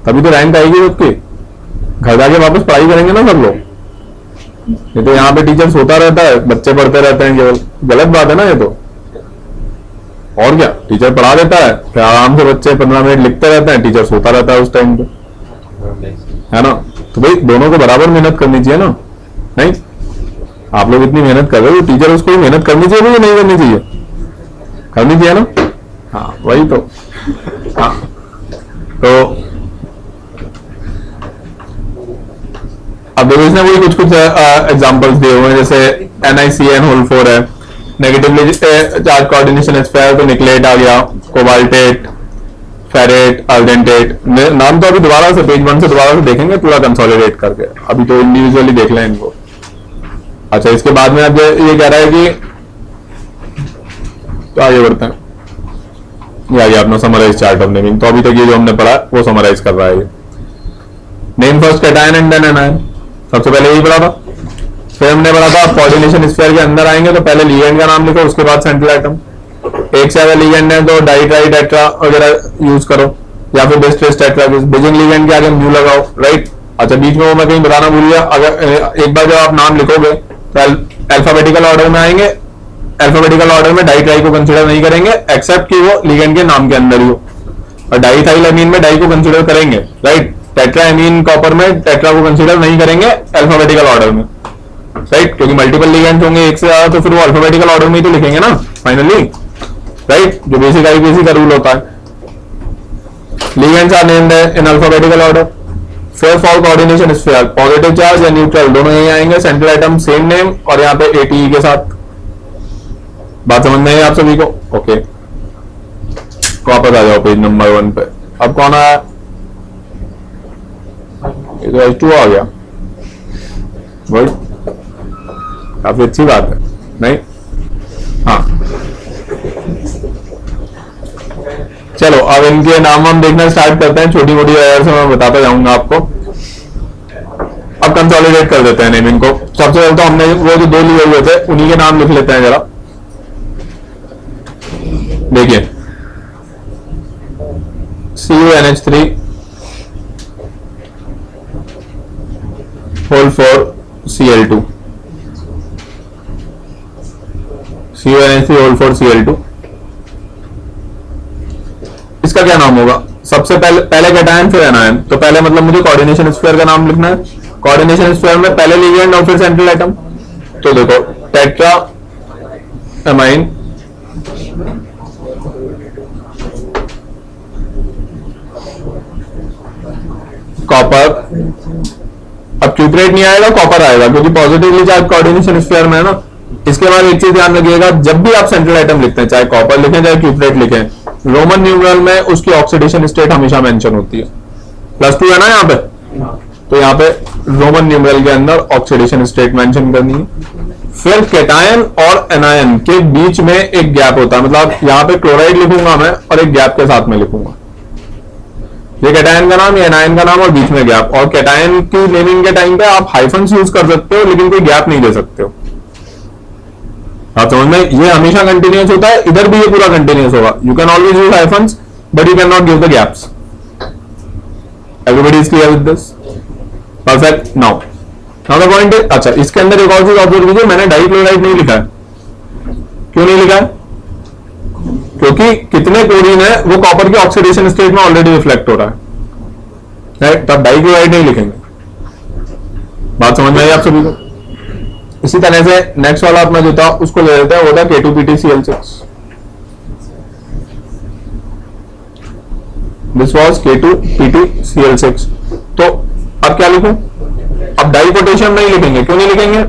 तभी तो रैंक आएगी उसकी। घर जाके वापस पढ़ाई करेंगे ना सब लोग, ये तो यहाँ पे टीचर सोता रहता है, बच्चे पढ़ते रहते हैं केवल, गलत बात है ना ये तो। और क्या, टीचर पढ़ा देता है फिर आराम से बच्चे 15 मिनट लिखते रहते हैं, टीचर सोता रहता है उस टाइम पे, है ना? तो भाई दोनों को बराबर मेहनत करनी चाहिए ना, नहीं? आप लोग इतनी मेहनत कर रहे हो, टीचर उसको भी मेहनत करनी चाहिए या नहीं करनी चाहिए? करनी चाहिए ना? हाँ वही तो। हाँ तो अब देखो इसने वही कुछ कुछ एग्जांपल्स दिए हुए हैं, जैसे NiCN होल 4 है, नेगेटिवली चार्ज कोऑर्डिनेशन स्फीयर तो निकलेट आ गया, कोबाल्टेट, फेरेट, अर्जेंटेट। नाम तो अभी दोबारा से पेज 1 से दोबारा से देखेंगे पूरा कंसोलिडेट करके, अभी तो इंडिविजुअली देख लें इनको। अच्छा, इसके बाद में अब ये कह रहा है कि तो आगे बढ़ते हैं, ये आ गया अपना समराइज चार्ट ऑफ नेमिंग। तो अभी तक ये जो हमने पढ़ा वो समराइज कर रहा है ये। Name first cation and then anion, सबसे पहले यही पढ़ा था। फिर हमने पढ़ा था कोऑर्डिनेशन स्फीयर के अंदर आएंगे तो पहले लिगेंड का नाम लिखो, उसके बाद सेंट्रल एटम। एक से ज्यादा लिगेंड है तो डाई ट्राई टेट्रा वगैरह यूज करो, या फिर base trace tetra. Beijing ligand के आगे म्यू लगाओ, राइट? अच्छा, बीच में वो मैं कहीं बताना भूल गया, अगर एक बार जब आप नाम लिखोगे तो अल्फाबेटिकल ऑर्डर में आएंगे, अल्फाबेटिकल ऑर्डर में डाई ट्राई को कंसिडर नहीं करेंगे एक्सेप्ट कि वो लिगेंड के नाम के अंदर ही हो, और डाईथाइल अमीन में डाई को कंसिडर करेंगे, राइट? टेट्रा अमीन कॉपर में टेट्रा को कंसिडर नहीं करेंगे अल्फाबेटिकल ऑर्डर में, राइट? क्योंकि मल्टीपल लिगेंड्स होंगे एक से ज्यादा, तो फिर वो अल्फाबेटिकल ऑर्डर में ही तो लिखेंगे ना फाइनली, राइट? जो बेसिक आईपीसी का रूल होता है। Ligands are named in alphabetical order. फिर for coordination sphere positive charge या न्यूट्रल दोनों यही आएंगे, सेंट्रल एटम सेम नेम और यहाँ पे ATE के साथ। बात समझ में है आप सभी को? ओके, वापस आ जाओ पेज नंबर 1 पे। अब कौन आया? ये तो H2O आ गया, गुड, काफी अच्छी बात है, नहीं? हाँ चलो अब इनके नाम हम देखना स्टार्ट करते हैं, छोटी मोटी एरर से मैं बताता जाऊंगा आपको। अब कंसोलिडेट कर देते हैं नेमिंग को। सबसे पहले तो हमने वो जो 2 लिए हुए थे उन्हीं के नाम लिख लेते हैं जरा। देखिए CuNH3 whole 4 Cl2, CuNH3 whole 4 Cl2, इसका क्या नाम होगा? सबसे पहले कैटायन फिर एनायन, तो पहले मतलब मुझे कोऑर्डिनेशन स्फीयर का नाम लिखना है। कोऑर्डिनेशन स्फीयर में पहले लिगेंड और फिर सेंट्रल एटम। तो देखो टेट्रा अमाइन, कॉपर, अब क्यूप्रेट नहीं आएगा, कॉपर आएगा क्योंकि पॉजिटिवली चार्ज कोऑर्डिनेशन स्फीयर में है ना। इसके बाद एक चीज ध्यान रखिएगा, जब भी आप सेंट्रल एटम लिखते हैं, चाहे कॉपर लिखें चाहे क्यूप्रेट लिखें, रोमन न्यूमरल में उसकी ऑक्सीडेशन स्टेट हमेशा मेंशन होती है। +2 है ना यहाँ पे, तो यहाँ पे रोमन न्यूमरल के अंदर ऑक्सीडेशन स्टेट मेंशन करनी है। फिर कैटायन और एनायन के बीच में एक गैप होता है, मतलब यहाँ पे क्लोराइड लिखूंगा मैं और एक गैप के साथ में लिखूंगा। ये कैटायन का नाम, ये एनायन का नाम और बीच में गैप। और कैटायन की नेमिंग के टाइम पे आप हाइफन्स यूज कर सकते हो लेकिन कोई गैप नहीं दे सकते हो। आप समझ में, ये हमेशा कंटिन्यूस होता है, इधर भी ये पूरा कंटिन्यूस होगा। You can always use hyphens but you can not give the gaps. Everybody is clear with this? Perfect. Now the point is, अच्छा इसके अंदर एक और चीज ऑब्जर्व कीजिए, मैंने डाइक्लोराइड नहीं लिखा है। क्यों नहीं लिखा है? क्योंकि कितने क्लोरीन है वो कॉपर के ऑक्सीडेशन स्टेट में ऑलरेडी रिफ्लेक्ट हो रहा है, राइट? तब डाइक्लोराइड नहीं लिखेंगे। बात समझ में आई आप सभी को? इसी तरह से नेक्स्ट वाला अपना जो था उसको ले लेते हैं, वो था K2PtCl6। This was K2PtCl6। तो अब क्या लिखूं? अब डाई पोटेशियम नहीं लिखेंगे। क्यों नहीं लिखेंगे?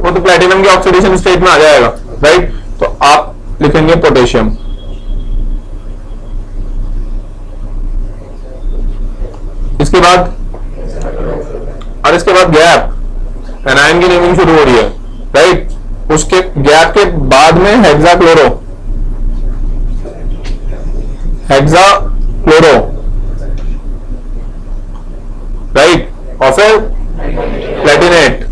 वो तो प्लेटिनम के ऑक्सीडेशन स्टेट में आ जाएगा, राइट? तो आप लिखेंगे पोटेशियम। इसके बाद, और इसके बाद गैप, एनायन की नेमिंग शुरू हो रही है, राइट? उसके गैप के बाद में हेक्साक्लोरो, राइट? और फिर प्लेटिनेट।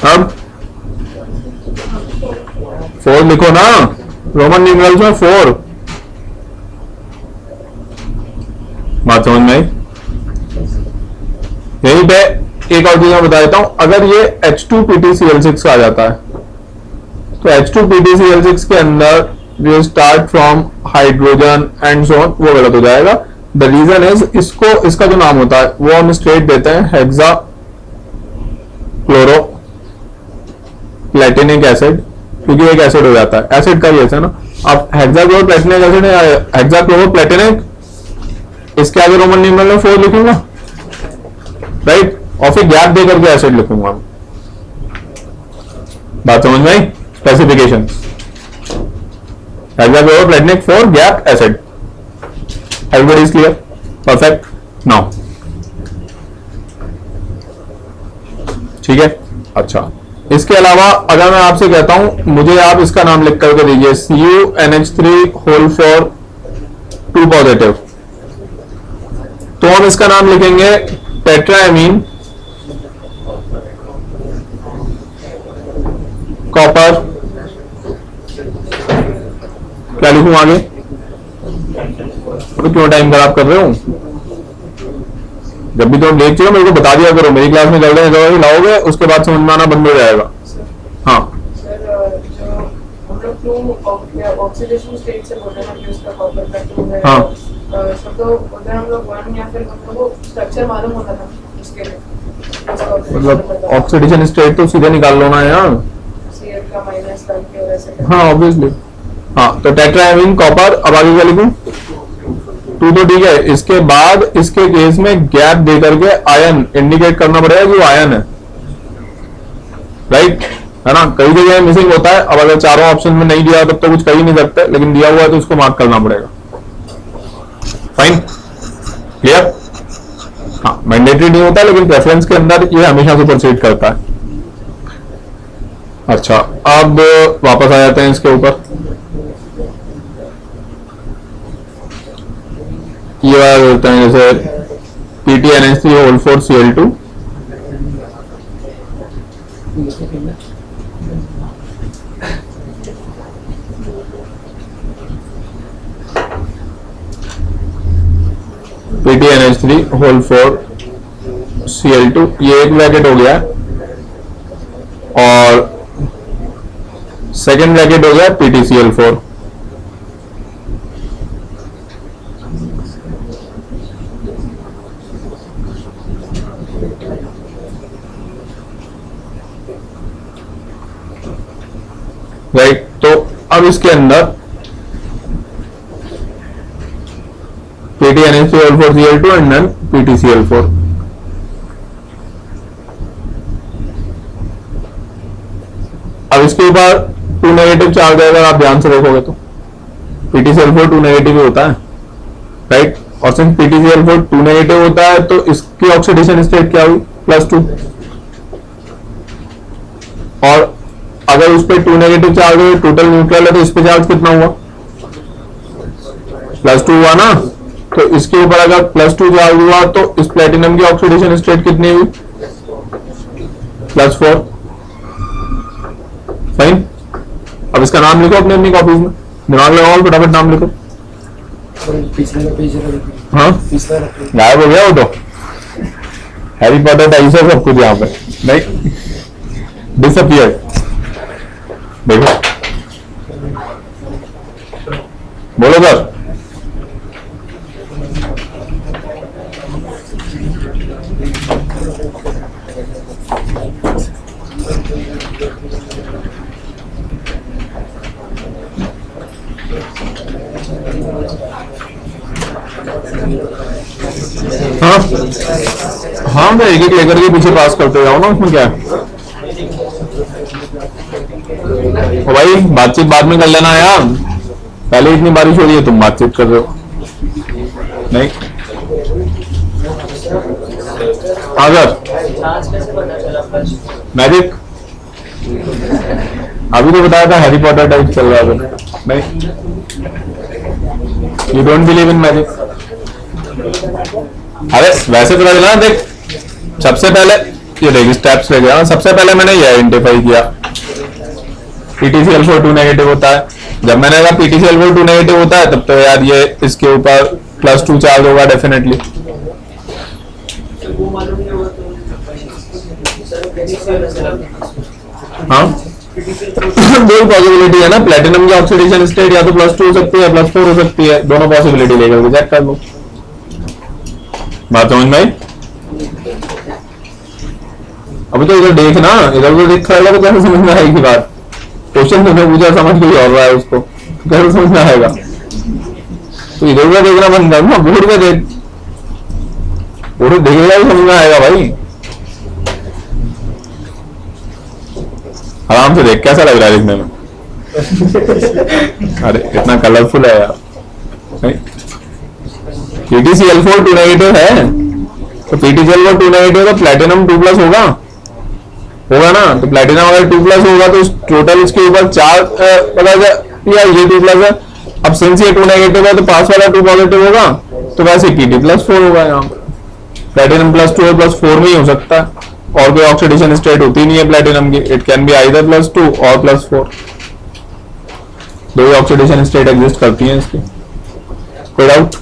अब 4 लिखो ना, रोमन न्यूमरल्स में 4। बात समझ में आई? यहीं पे एक और चीज मैं बता देता हूं, अगर ये H2PtCl6 आ जाता है तो H2PtCl6 के अंदर we start from hydrogen and so on, वो गलत हो जाएगा। द रीजन इज, इसको, इसका जो नाम होता है वो हम स्ट्रेट देते हैं हेक्सा क्लोरो प्लेटिनिक एसिड, क्योंकि एक एसिड हो जाता है, एसिड का ही है ना। अब हेक्सा क्लोरो प्लेटिनिक एसिड है, हेक्सा क्लोरो प्लेटिनिक, इसके आगे रोमन न्यूमरल में 4 लिखूंगा, राइट? और फिर गैप दे करके एसिड लिखूंगा। बात समझ में आई? Specification, hexachloroplatinic 4 gap acid. Everybody is clear? Perfect. Now ठीक है। अच्छा, इसके अलावा अगर मैं आपसे कहता हूं मुझे आप इसका नाम लिख करके दीजिए, CuNH3 2 पॉजिटिव, तो हम इसका नाम लिखेंगे टेट्राएमीन कॉपर। क्या लिखूं आगे? तो क्यों टाइम खराब कर रहे हो? जब भी तुम देख चुके मेरे को बता दिया करो, मेरी क्लास में चल रहे हैं लाओगे, उसके बाद समझ में आना बंद हो जाएगा। हाँ सर, जो हम लोग 2 ऑक्सीडेशन स्टेट से बोल रहे हैं कि उसका कॉपर का 2 है। हाँ। तो उधर हम लोग 1 या फिर वो स्ट्रक्चर मालूम होता था उसके लिए, मतलब ऑक्सीडेशन स्टेट तो सीधे निकाल लो ना यार, Cl का माइनस करके और ऐसे। हाँ ऑब्वियसली। हाँ तो टेट्राएमीन कॉपर। अब आगे क्या लिखूं? 2 तो ठीक है, इसके बाद इसके केस में गैप दे करके आयन इंडिकेट करना पड़ेगा कि वो आयन है, राइट? है ना? कई जगह मिसिंग होता है। अब अगर चारों ऑप्शन में नहीं दिया तब तो कुछ कर ही नहीं सकते, लेकिन दिया हुआ है तो उसको मार्क करना पड़ेगा। Fine, clear? हाँ, मैंडेटरी नहीं होता लेकिन प्रेफरेंस के अंदर ये हमेशा सुपरसीड करता है। अच्छा, अब वापस आ जाते हैं इसके ऊपर। ये वाला होता है जैसे PtNH3 PtNH3 ये एक ब्रैकेट हो गया और सेकेंड ब्रैकेट हो गया PtCl4। राइट, तो अब इसके अंदर PtNH3 एंड देन PtCl4। अब इसके ऊपर 2 नेगेटिव चार्ज है, अगर आप ध्यान से देखोगे तो PtCl4 2 नेगेटिव होता है, राइट? और सिंस PtCl4 2 नेगेटिव होता है तो इसकी ऑक्सीडेशन स्टेट क्या हुई? +2। और अगर उस पर 2 नेगेटिव चार्ज है, टोटल न्यूट्रल है, तो इस पे चार्ज कितना हुआ? +2 हुआ ना। तो इसके ऊपर अगर +2 चार्ज हुआ तो इस प्लेटिनम की ऑक्सीडेशन स्टेट कितनी हुई? +4। फाइन। अब इसका नाम लिखो अपनी अपनी कॉपीज में, दिमाग लगाओ, फटाफट नाम लिखो। हाँ गायब हो गया वो तो, हैरी पॉटर टाइप है सब कुछ यहाँ पे, नहीं डिसअपियर। देखो बोलो सर। हाँ हाँ, मैं एक एक लेकर के पीछे पास करते जाऊँ ना, उसमें क्या है। ओ भाई बातचीत बाद में कर लेना यार, पहले इतनी बारिश हो रही है, तुम बातचीत कर रहे हो। नहीं हाँ सर, मैजिक अभी तो बताया था, हैरी पॉटर टाइप चल रहा है। नहीं, you don't believe in magic. अरे वैसे तो ना, देख सबसे पहले ये देख स्टेप्स ले गया। सबसे पहले मैंने ये आइडेंटिफाई किया PtCl4 2 नेगेटिव होता है। जब मैंने कहा PtCl4 2 नेगेटिव होता है, तब तो यार ये इसके ऊपर +2 चार्ज होगा डेफिनेटली। हाँ दो पॉसिबिलिटी है ना, प्लेटिनम की ऑक्सीडेशन स्टेट या तो +2 हो सकती है, +4 हो सकती है, दोनों पॉसिबिलिटी लेकर चेक कर लो। बात समझ में आई? अभी तो इधर देखना, इधर उधर देख रहा तो कैसे समझ में आएगी बात। क्वेश्चन तुमने पूछा, समझ कोई और रहा है उसको, कैसे समझ में आएगा? तो इधर उधर देखना बंद कर ना, बोर्ड पे देख, बोर्ड देखेगा ही समझ में आएगा भाई। आराम से देख, कैसा लग रहा है दिखने में? अरे इतना कलरफुल है यार। PtCl4 2 नेगेटिव है, तो PtCl4 2 नेगेटिव तो प्लेटिनम 2+ होगा ना। तो प्लेटिनम अगर 2+ होगा तो टोटल इसके ऊपर 4 पता या ये 2+ है। अब सिंस ये 2 नेगेटिव है तो पास वाला 2 पॉजिटिव होगा, तो वैसे Pt+4 होगा। यहाँ पर प्लेटिनम +2 और +4 में ही हो सकता है, और कोई ऑक्सीडेशन स्टेट होती नहीं है प्लेटिनम की। इट कैन बी आइदर +2 और +4, दो ऑक्सीडेशन स्टेट एग्जिस्ट करती हैं इसकी। कोई डाउट?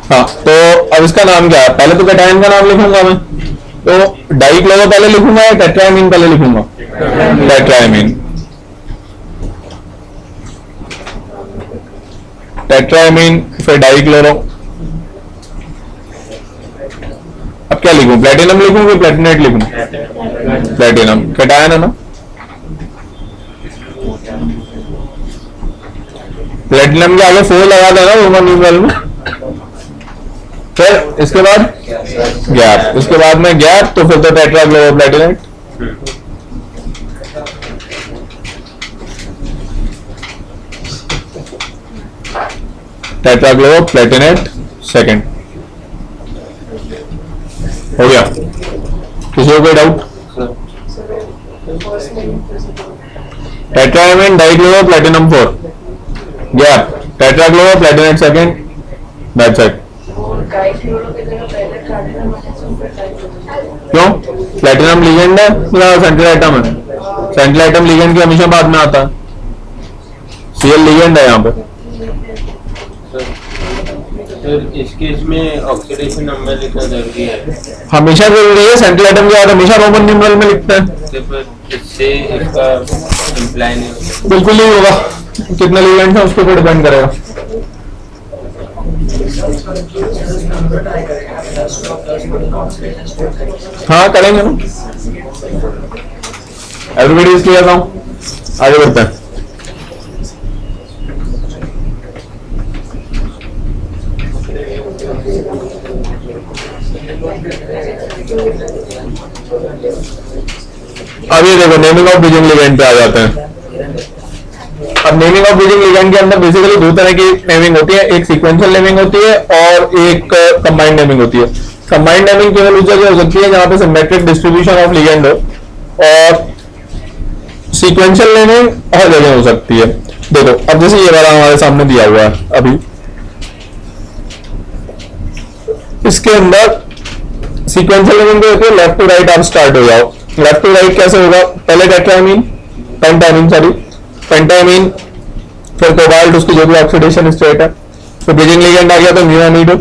हाँ तो अब इसका नाम क्या है? पहले तो कैटायन का नाम लिखूंगा मैं, तो डाइक्लोरो पहले लिखूंगा या टेट्राएमीन पहले लिखूंगा? टेट्राएमीन। टेट्राएमीन फिर डाइक्लोरो। अब क्या लिखूं? प्लेटिनम लिखूं कि प्लेटिनेट लिखूं? प्लेटिनम कैटायन है ना। प्लेटिनम के आगे 4 लगा देना रोमन न्यूमेरल में। फिर इसके बाद गैप, इसके बाद में गैप, तो फिर तो टेट्राक्लोरोप्लेटिनेट। टेट्राक्लोरोप्लेटिनेट सेकंड हो गया। किसी को कोई doubt? Tetraammine dichloroplatinum 4 gap, tetrachloroplatinate second, that's it. क्यों? प्लेटिनम लिगेंड है या सेंट्रल आइटम है? सेंट्रल आइटम लिगेंड की हमेशा बाद में आता है। Cl लिगेंड है यहाँ पे। सर इस केस में ऑक्सीडेशन नंबर लिखना जरूरी है? हमेशा जरूरी है, सेंट्रल आइटम के बाद हमेशा रोमन न्यूमेरल में लिखते हैं। इससे इसका इंप्लाई नहीं होगा? बिल्कुल नहीं होगा, कितने लिगेंड है उसके ऊपर डिपेंड करेगा। हाँ करेंगे ना, एवरीबॉडी इज क्लियर नाउ? आगे बढ़ते हैं। अब ये देखो नेमिंग ऑफ ब्रिजिंग लिगेंड पे आ जाते हैं। अब नेमिंग ऑफ ब्रिजिंग लिगेंड के अंदर बेसिकली दो तरह की नेमिंग होती है, एक सीक्वेंशियल नेमिंग होती है और एक कंबाइंड नेमिंग होती है। कंबाइंड नेमिंग केवल उस जगह हो सकती है जहां पे सिमेट्रिक डिस्ट्रीब्यूशन ऑफ लिगेंड हो, और सीक्वेंशियल नेमिंग हर जगह हो सकती है। देखो अब जैसे ये वाला हमारे सामने दिया हुआ है अभी, इसके अंदर सीक्वेंशियल नेमिंग जो होती है लेफ्ट टू राइट आप स्टार्ट हो जाओ। लेफ्ट टू राइट कैसे होगा, पहले टेट्रामीन पेंटामीन फिर कोबाल्ट, उसकी जो भी ऑक्सीडेशन स्टेट है, फिर ब्रिजिंग लिगेंड आ गया तो म्यूएमिड,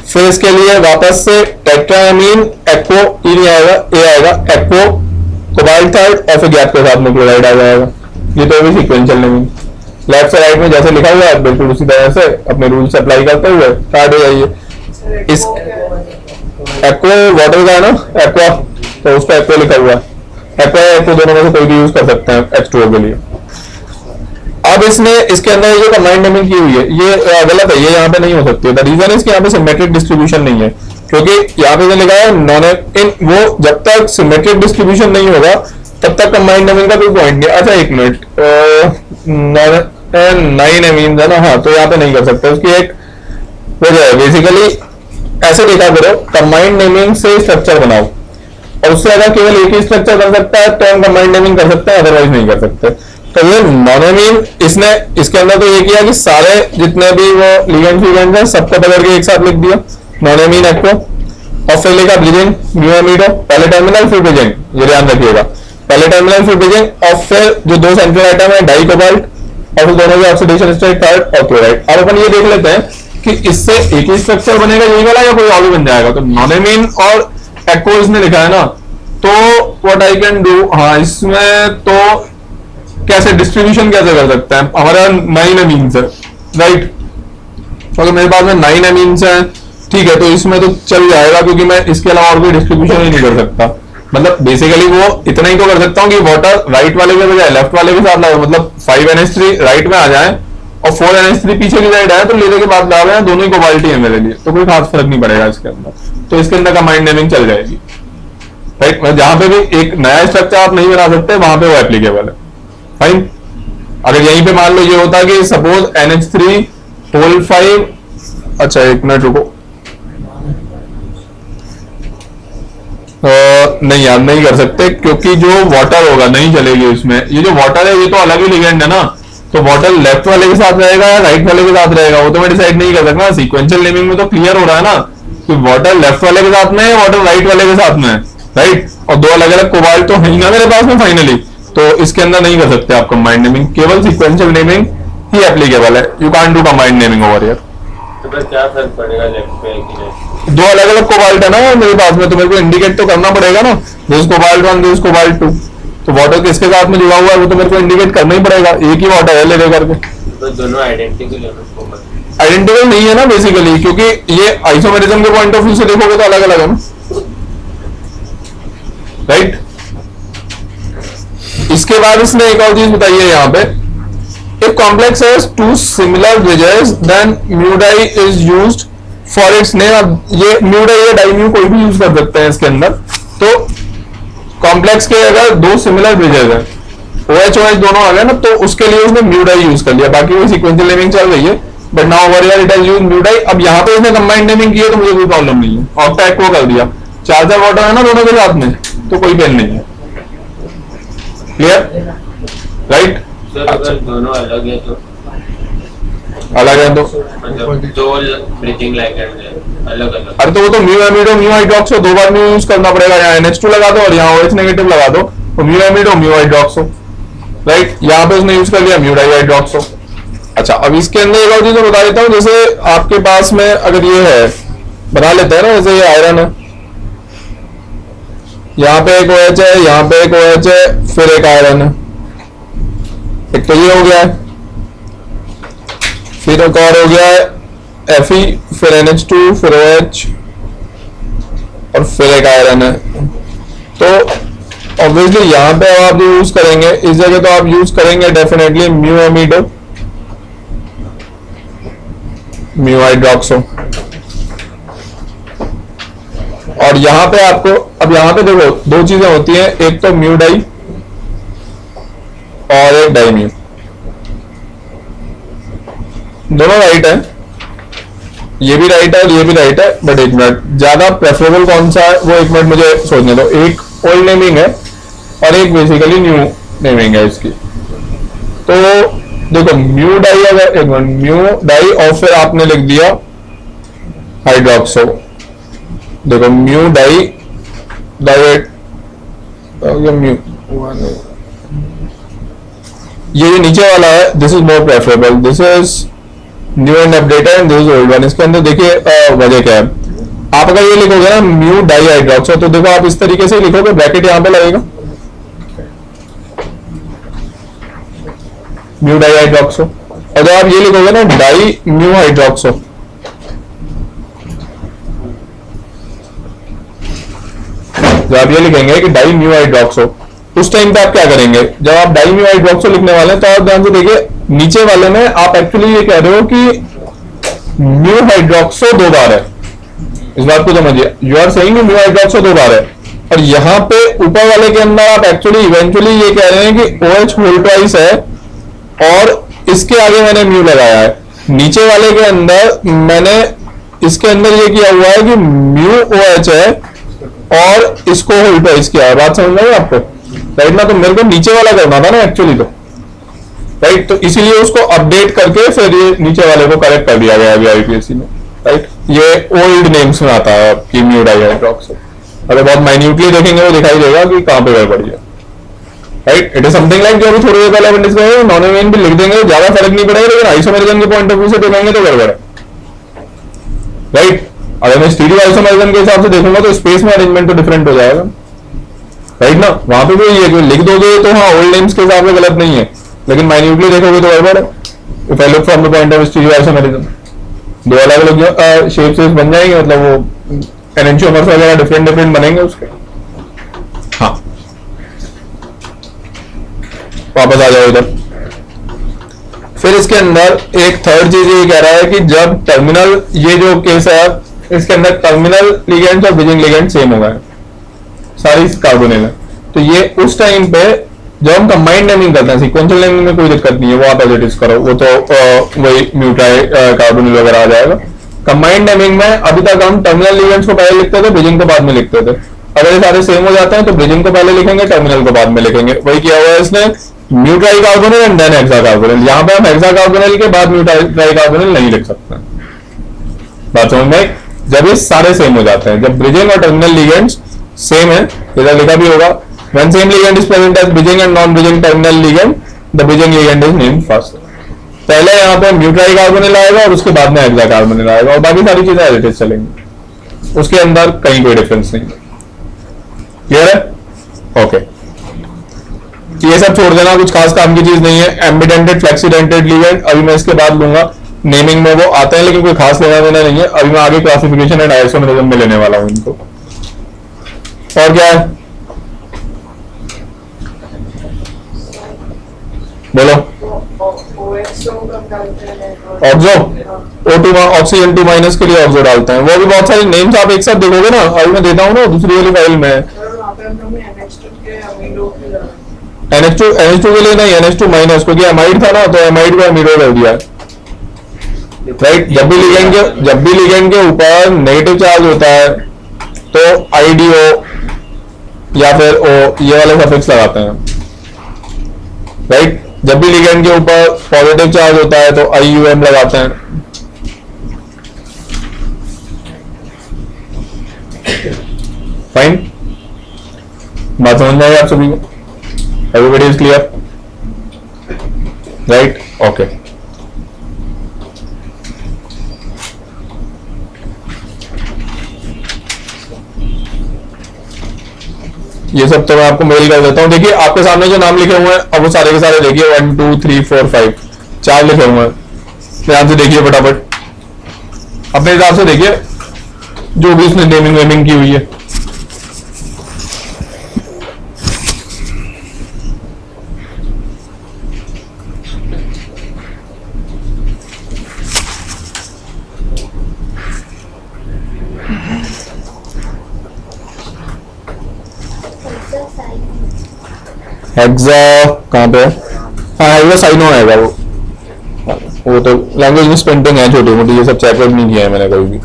फिर इसके लिए वापस से टेट्रामीन एक्वो ई नहीं आएगा, ए आएगा एक्वो कोबाल्ट थर्ड, और फिर गैप के साथ में क्लोराइड आ जाएगा। ये तो भी सीक्वेंशियल नेमिंग। लेफ्ट से राइट में जैसे लिखा हुआ है बिल्कुल उसी तरह से अपने रूल से अप्लाई करते हुए स्टार्ट हो जाइए। इस एक्वा वाटर का है ना एक्वा, तो उस पर एक्वा लिखा हुआ है, एक्वा दोनों में से कोई भी यूज कर सकते हैं H2O के लिए। अब इसने इसके अंदर जो कंबाइंड नेमिंग की हुई है ये गलत है, ये यहाँ पे नहीं हो सकती है। द रीजन है इसके यहाँ पे सिमेट्रिक डिस्ट्रीब्यूशन नहीं है, क्योंकि यहाँ पे लिखा है नॉन इन, वो जब तक सिमेट्रिक डिस्ट्रीब्यूशन नहीं होगा तब तक कंबाइंड नेमिंग का कोई पॉइंट नहीं। अच्छा एक मिनट, नाइन एमीन्स है ना, हाँ तो यहाँ पे नहीं कर सकते। उसकी एक वजह है, बेसिकली ऐसे देखा करो कंबाइंड नेमिंग से स्ट्रक्चर बनाओ, और उससे अगर केवल एक ही स्ट्रक्चर बन सकता है तो हम कंबाइंड नेमिंग कर सकते हैं, अदरवाइज नहीं कर सकते। तो ये नॉनेमीन इसने इसके अंदर तो ये किया कि सारे जितने भी वो लिगेंड है सबको पकड़ के एक साथ लिख दिया नॉनेमीन एक्वा, और फिर लिखा ब्रिजिंग म्यूएमिडो, पहले टर्मिनल फिर ब्रिजिंग, ये ध्यान रखिएगा, पहले टर्मिनल फिर ब्रिजिंग, और फिर जो दो सेंट्रल आइटम है डाई कोबाल्ट और फिर दोनों के ऑक्सीडेशन स्टेट थर्ड और क्लोराइड। अब अपन ये देख लेते हैं कि इससे एक ही स्ट्रक्चर बनेगा यही वाला या कोई और भी बन जाएगा। तो नॉनेमीन और एक्वा इसने लिखा है ना, तो व्हाट आई कैन डू, हाँ इसमें तो कैसे डिस्ट्रीब्यूशन कैसे कर सकते हैं, हमारा 9 एमीन्स है राइट, अगर मेरे पास में 9 एमीन्स है ठीक है तो इसमें तो चल जाएगा, क्योंकि मैं इसके अलावा और कोई डिस्ट्रीब्यूशन ही नहीं कर सकता। मतलब बेसिकली वो इतना ही तो कर सकता हूँ कि वाटर राइट वाले के बजाय लेफ्ट वाले के साथ लगा, मतलब 5NH3 राइट में आ जाए और 4NH3 पीछे की साइड आए तो लेने के बाद लगा दोनों ही कोबाल्टी है मेरे लिए, तो कोई खास फर्क नहीं पड़ेगा इसके अंदर, तो इसके अंदर कंबाइंड नेमिंग चल जाएगी राइट। मतलब जहां पे भी एक नया स्ट्रक्चर आप नहीं बना सकते वहां पे वो एप्लीकेबल है फाइन। अगर यहीं पे मान लो ये होता कि सपोज NH3 होल 5, अच्छा एक मिनट रुको, नहीं यार नहीं कर सकते, क्योंकि जो वाटर होगा नहीं चलेगी उसमें, ये जो वाटर है ये तो अलग ही लिगेंड है ना, तो वाटर लेफ्ट वाले के साथ रहेगा या राइट वाले के साथ रहेगा वो तो मैं डिसाइड नहीं कर सकता। सीक्वेंशियल नेमिंग में तो क्लियर हो रहा है ना कि वाटर लेफ्ट वाले के साथ में है, वाटर राइट वाले के साथ में है राइट, और दो अलग अलग कोबाल्ट तो है ही ना मेरे पास में फाइनली, तो इसके अंदर नहीं कर सकते आप कंबाइंड नेमिंग, केवल सीक्वेंशियल नेमिंग ही एप्लीकेबल है। You can't do combined naming over here. तो फिर क्या फर्क पड़ेगा लेफ्ट पे कि राइट? दो अलग अलग कोबाल्ट है ना मेरे पास में, तो मेरे को इंडिकेट तो करना पड़ेगा ना, दिस कोबाल्ट 1 दिस कोबाल्ट 2, तो वाटर किसके साथ में जुड़ा हुआ है वो तो मेरे को इंडिकेट करना ही पड़ेगा, एक ही वाटर है ले करके। तो दोनों आइडेंटिकल है उसको, आइडेंटिकल नहीं है ना बेसिकली, क्योंकि ये आइसोमेरिज्म के पॉइंट ऑफ व्यू से देखोगे तो अलग अलग है ना राइट। इसके बाद इसने एक और चीज बताई है यहाँ पे, if complex has two similar bridges then mu die is used for its name। अब ये mu die या डाई म्यू कोई भी यूज कर सकते हैं इसके अंदर, तो कॉम्प्लेक्स के अगर दो सिमिलर ब्रिजेस है OH OH दोनों आ गए ना, तो उसके लिए उसने म्यू डाई यूज कर लिया, बाकी वो सीक्वेंशियल नेमिंग चल रही है but now over here it has used mu di. अब यहाँ पे इसने कंबाइंड नेमिंग की है तो मुझे कोई प्रॉब्लम नहीं है, ऑक्टा को कर दिया, चार्जर वाटर है ना दोनों के साथ में तो कोई पेन नहीं है, क्लियर राइट। सर अगर दोनों अलग है तो अलग है तो मतलब दो ब्रीथिंग लाइगेंड है अलग अलग, अरे तो वो तो म्यू एमिडो म्यू हाइड्रोक्सो दो बार म्यू यूज करना पड़ेगा, यहाँ NH2 लगा दो और यहाँ OH नेगेटिव लगा दो, तो म्यू एमिडो म्यू हाइड्रोक्सो राइट, यहाँ पे उसने यूज कर लिया म्यू डाई हाइड्रोक्सो। अच्छा अब इसके अंदर एक और चीज बता देता हूँ, जैसे आपके पास में अगर ये है बना लेते हैं ना, जैसे ये आयरन है, यहाँ पे एक OH है, यहाँ पे एक OH है, फिर एक आयरन है, एक तो ये हो गया है, फिर एक और हो गया है Fe, फिर NH2, फिर OH और फिर एक आयरन है। तो ऑब्वियसली यहाँ पे आप जो यूज करेंगे इस जगह तो आप यूज करेंगे डेफिनेटली म्यू एमिडो, म्यू हाइड्रोक्सो। और यहाँ पे आपको, अब यहाँ पे देखो दो चीजें होती हैं, एक तो म्यू डाई और एक डाई म्यू, दोनों राइट है, ये भी राइट है और ये भी राइट है, बट एक मिनट ज्यादा प्रेफरेबल कौन सा है वो एक मिनट मुझे सोचने दो। एक ओल्ड नेमिंग है और एक बेसिकली न्यू नेमिंग है इसकी। तो देखो म्यू डाई, अगर एक मिनट म्यू डाई और फिर आपने लिख दिया हाइड्रोक्सो, देखो म्यू डाई डाइट म्यू, ये जो नीचे वाला है this is more preferable, this is new and updated and this is old one. इसके अंदर देखिए वजह क्या है, आप अगर ये लिखोगे ना म्यू डाई हाइड्रोक्सो, तो देखो आप इस तरीके से लिखोगे, ब्रैकेट यहां पे लगेगा म्यू डाई हाइड्रोक्सो, और जब आप ये लिखोगे ना डाई म्यू हाइड्रोक्सो, जब आप ये लिखेंगे कि डाई म्यू हाइड्रोक्सो, उस टाइम पे आप क्या करेंगे, जब आप डाई म्यू हाइड्रोक्सो लिखने वाले हैं तो आप ध्यान से देखिए नीचे वाले में आप एक्चुअली ये कह रहे हो कि म्यू हाइड्रोक्सो दो बार है, इस बात को समझिए, you are saying mu hydroxo दो बार है, और यहाँ पे ऊपर वाले के अंदर आप एक्चुअली इवेंचुअली ये कह रहे हैं कि OH होल ट्वाइस है और इसके आगे मैंने म्यू लगाया है। नीचे वाले के अंदर मैंने इसके अंदर ये किया हुआ है कि म्यू OH है और इसको होल ट्वाइस किया है। बात समझ में आई आपको, राइट ना? तो मेरे को नीचे वाला करना था ना एक्चुअली, तो राइट, तो इसीलिए उसको अपडेट करके फिर ये नीचे वाले को करेक्ट कर दिया गया अभी IPSC में, राइट। ये ओल्ड नेम्स में आता है कि म्यू डाई हाइड्रोक्सो, अगर बहुत माइन्यूटली देखेंगे वो दिखाई देगा कि कहां पे गड़बड़ी है, right. It is something like जो अभी थोड़ी देर पहले अपन डिस्कस नॉन एमिन भी लिख देंगे, ज्यादा फर्क नहीं पड़ेगा, लेकिन आइसोमेरिज्म के पॉइंट ऑफ व्यू से देखेंगे तो गड़बड़ है, राइट। अगर मैं स्टीरियो आइसोमेरिज्म के हिसाब से देखूंगा तो स्पेस में अरेंजमेंट तो डिफरेंट हो जाएगा, राइट ना। वहां पे भी ये कि लिख दोगे तो हाँ ओल्ड नेम्स के हिसाब से गलत नहीं है, लेकिन माइन्यूटली देखोगे तो गड़बड़ है। If I look from the point of stereo isomerism, दो अलग अलग शेप्स बन जाएंगे, मतलब वो एनेंशियोमर्स वगैरह डिफरेंट डिफरेंट बनेंगे उसके। हाँ वापस आ जाओ इधर। फिर इसके अंदर एक थर्ड चीज ये कह रहा है कि जब टर्मिनल, ये जो केस है इसके अंदर टर्मिनल लिगेंड्स और ब्रिजिंग लिगेंड सेम हो गए सारी कार्बोनिल है, तो ये उस टाइम पे जब हम कंबाइंड नेमिंग करते हैं, सीक्वेंशियल नेमिंग में कोई दिक्कत नहीं है, वो आप एज इट इज करो, वो तो वही म्यूटाई कार्बोनिल वगैरह आ जाएगा। कंबाइंड नेमिंग में अभी तक हम टर्मिनल लिगेंड्स को पहले लिखते थे, ब्रिजिंग को बाद में लिखते थे। अगर ये सारे सेम हो जाते हैं तो ब्रिजिंग को पहले लिखेंगे, टर्मिनल को बाद में लिखेंगे। वही किया हुआ है इसने, म्यूटाई carbonyl and then hexacarbonyl. यहाँ पे हम हेक्सा कार्बोनिल के बाद म्यूटाई कार्बोनिल नहीं लिख सकते। बात समझ में? जब ये सारे सेम हो जाते हैं, जब ब्रिजिंग और टर्मिनल लिगेंड्स सेम है, इधर लिखा भी होगा, when same ligand is present as bridging and non-bridging terminal ligand, the bridging ligand is named first। पहले यहाँ पे म्यूटाई कार्बोनिल आएगा और उसके बाद में हेक्सा कार्बोनिल आएगा, और बाकी सारी चीजें एज इट इज चलेंगी, उसके अंदर कहीं कोई डिफरेंस नहीं है। क्लियर है? ओके, ये सब छोड़ देना, कुछ खास काम की चीज नहीं है। एम्बिडेंटेड फ्लेक्सीडेंटेड लिगेंड अभी मैं इसके बाद लूंगा, नेमिंग में वो आते हैं लेकिन कोई खास लेना देना नहीं है। अभी मैं आगे क्लासिफिकेशन एंड आइसोमेरिज्म में लेने वाला हूं इनको। और क्या है बोलो? ऑक्सो, O2 ऑक्सीजन 2 माइनस के लिए ऑक्सो डालते हैं। वो भी बहुत सारे नेम्स आप एक साथ देखोगे ना, अभी मैं देता हूँ ना दूसरी वाली फाइल में। NH2 के लिए नहीं, NH2 माइनस, क्योंकि एमाइड था ना, तो एमाइड को एमिडो कर दिया, राइट। जब भी लिगेंड के ऊपर नेगेटिव चार्ज होता है तो IDO या फिर O, ये वाले सफिक्स लगाते हैं, राइट। जब भी लिगेंड के ऊपर पॉजिटिव चार्ज होता है तो IUM लगाते हैं। फाइन, बात समझ में आई आप सभी को? Everybody is clear, right? Okay, ये सब तो मैं आपको मेल कर देता हूं। देखिए आपके सामने जो नाम लिखे हुए हैं, अब वो सारे के सारे देखिए, 1 2 3 4 5 4 लिखे हुए हैं। ध्यान से देखिए फटाफट, अपने हिसाब से देखिए जो भी इसने नेमिंग वेमिंग की हुई है। हेक्सा कहाँ पे है? हाँ हेक्सा साइनो आएगा वो तो लैंग्वेज में स्पेंटिंग है छोटी मोटी, ये सब चेकआउट नहीं किया है मैंने कभी भी।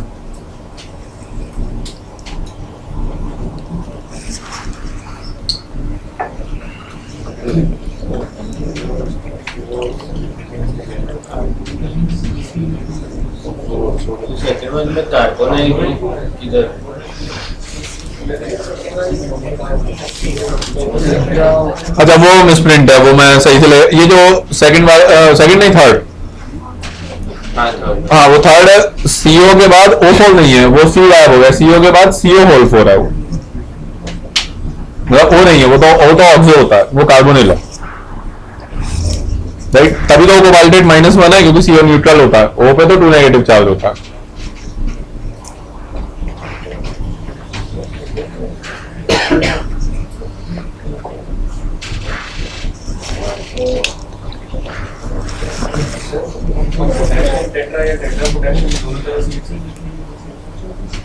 सेकंड वाले में कार्बन है इधर। अच्छा वो मिसप्रिंट है, वो मैं सही से ये जो सेकंड नहीं थर्ड, हाँ वो थर्ड है। सीओ के बाद ओ फोर नहीं है, वो सी गायब हो गया, सीओ के बाद सीओ होल फोर है, वो मतलब ओ नहीं है, वो तो ओ तो ऑक्सो होता है, वो कार्बोनिल है राइट। तभी तो कोबाल्टेट -1 है क्योंकि सीओ न्यूट्रल होता है, ओ पे तो 2 नेगेटिव चार्ज होता है।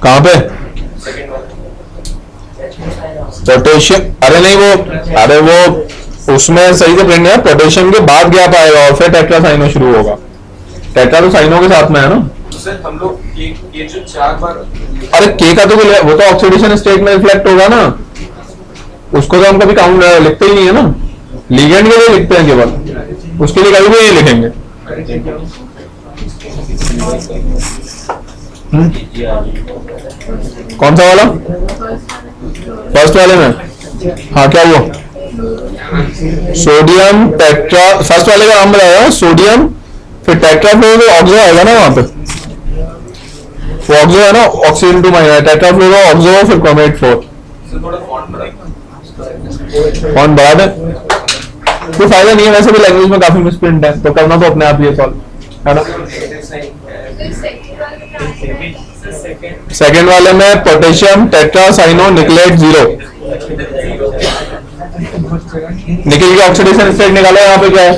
कहाँ पे पोटेशियम? अरे नहीं वो उसमें सही से प्रिंट है, पोटेशियम के बाद गैप आएगा और फिर टेट्रा साइनो शुरू होगा। टेट्रा तो साइनो के साथ में है ना। तो सर हम लोग ये जो 4 बार, अरे के का तो वो तो ऑक्सीडेशन स्टेट में रिफ्लेक्ट होगा ना, उसको तो हम कभी काउंट लिखते ही नहीं है ना, लिगेंड के लिए लिखते हैं केवल, उसके लिए कभी भी नहीं लिखेंगे। कौन सा वाला? फर्स्ट वाले में हाँ क्या हुआ? सोडियम टेट्रा, फर्स्ट वाले का नाम बताया सोडियम, फिर टेट्रा फ्लोरो ऑक्सो आएगा ना वहां पे, वो ऑक्सो है ना, oxygen two minus tetrafluoro oxo, फिर क्रोमेट 4। फॉन्ट बढ़ा दे, कोई फायदा नहीं है, वैसे भी लैंग्वेज में काफी मिसप्रिंट है, तो करना तो अपने आप ही सॉल्व है ना। सेकेंड वाले में पोटेशियम टेट्रा साइनो निकलेट 0, निकल की ऑक्सीडेशन स्टेट निकाला, यहाँ पे क्या है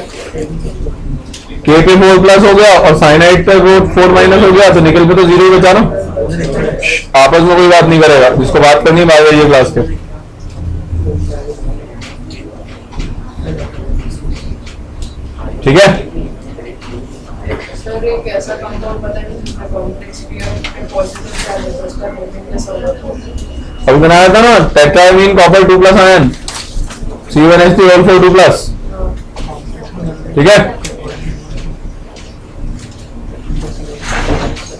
के पे 4+ हो गया और साइनाइड पे वो 4- हो गया, तो निकल पे तो 0 बचा ना। आपस में कोई बात नहीं करेगा, जिसको बात करनी है बात ये क्लास के। ठीक है सर एक ऐसा कंपाउंड पता नहीं कॉम्प्लेक्स पीयर पॉजिटिव चार्ज है, उसका नेगेटिव प्लस होगा। अभी बनाया था ना टेट्रामीन कॉपर 2+ आयन C1H3 और 4 2+। ठीक है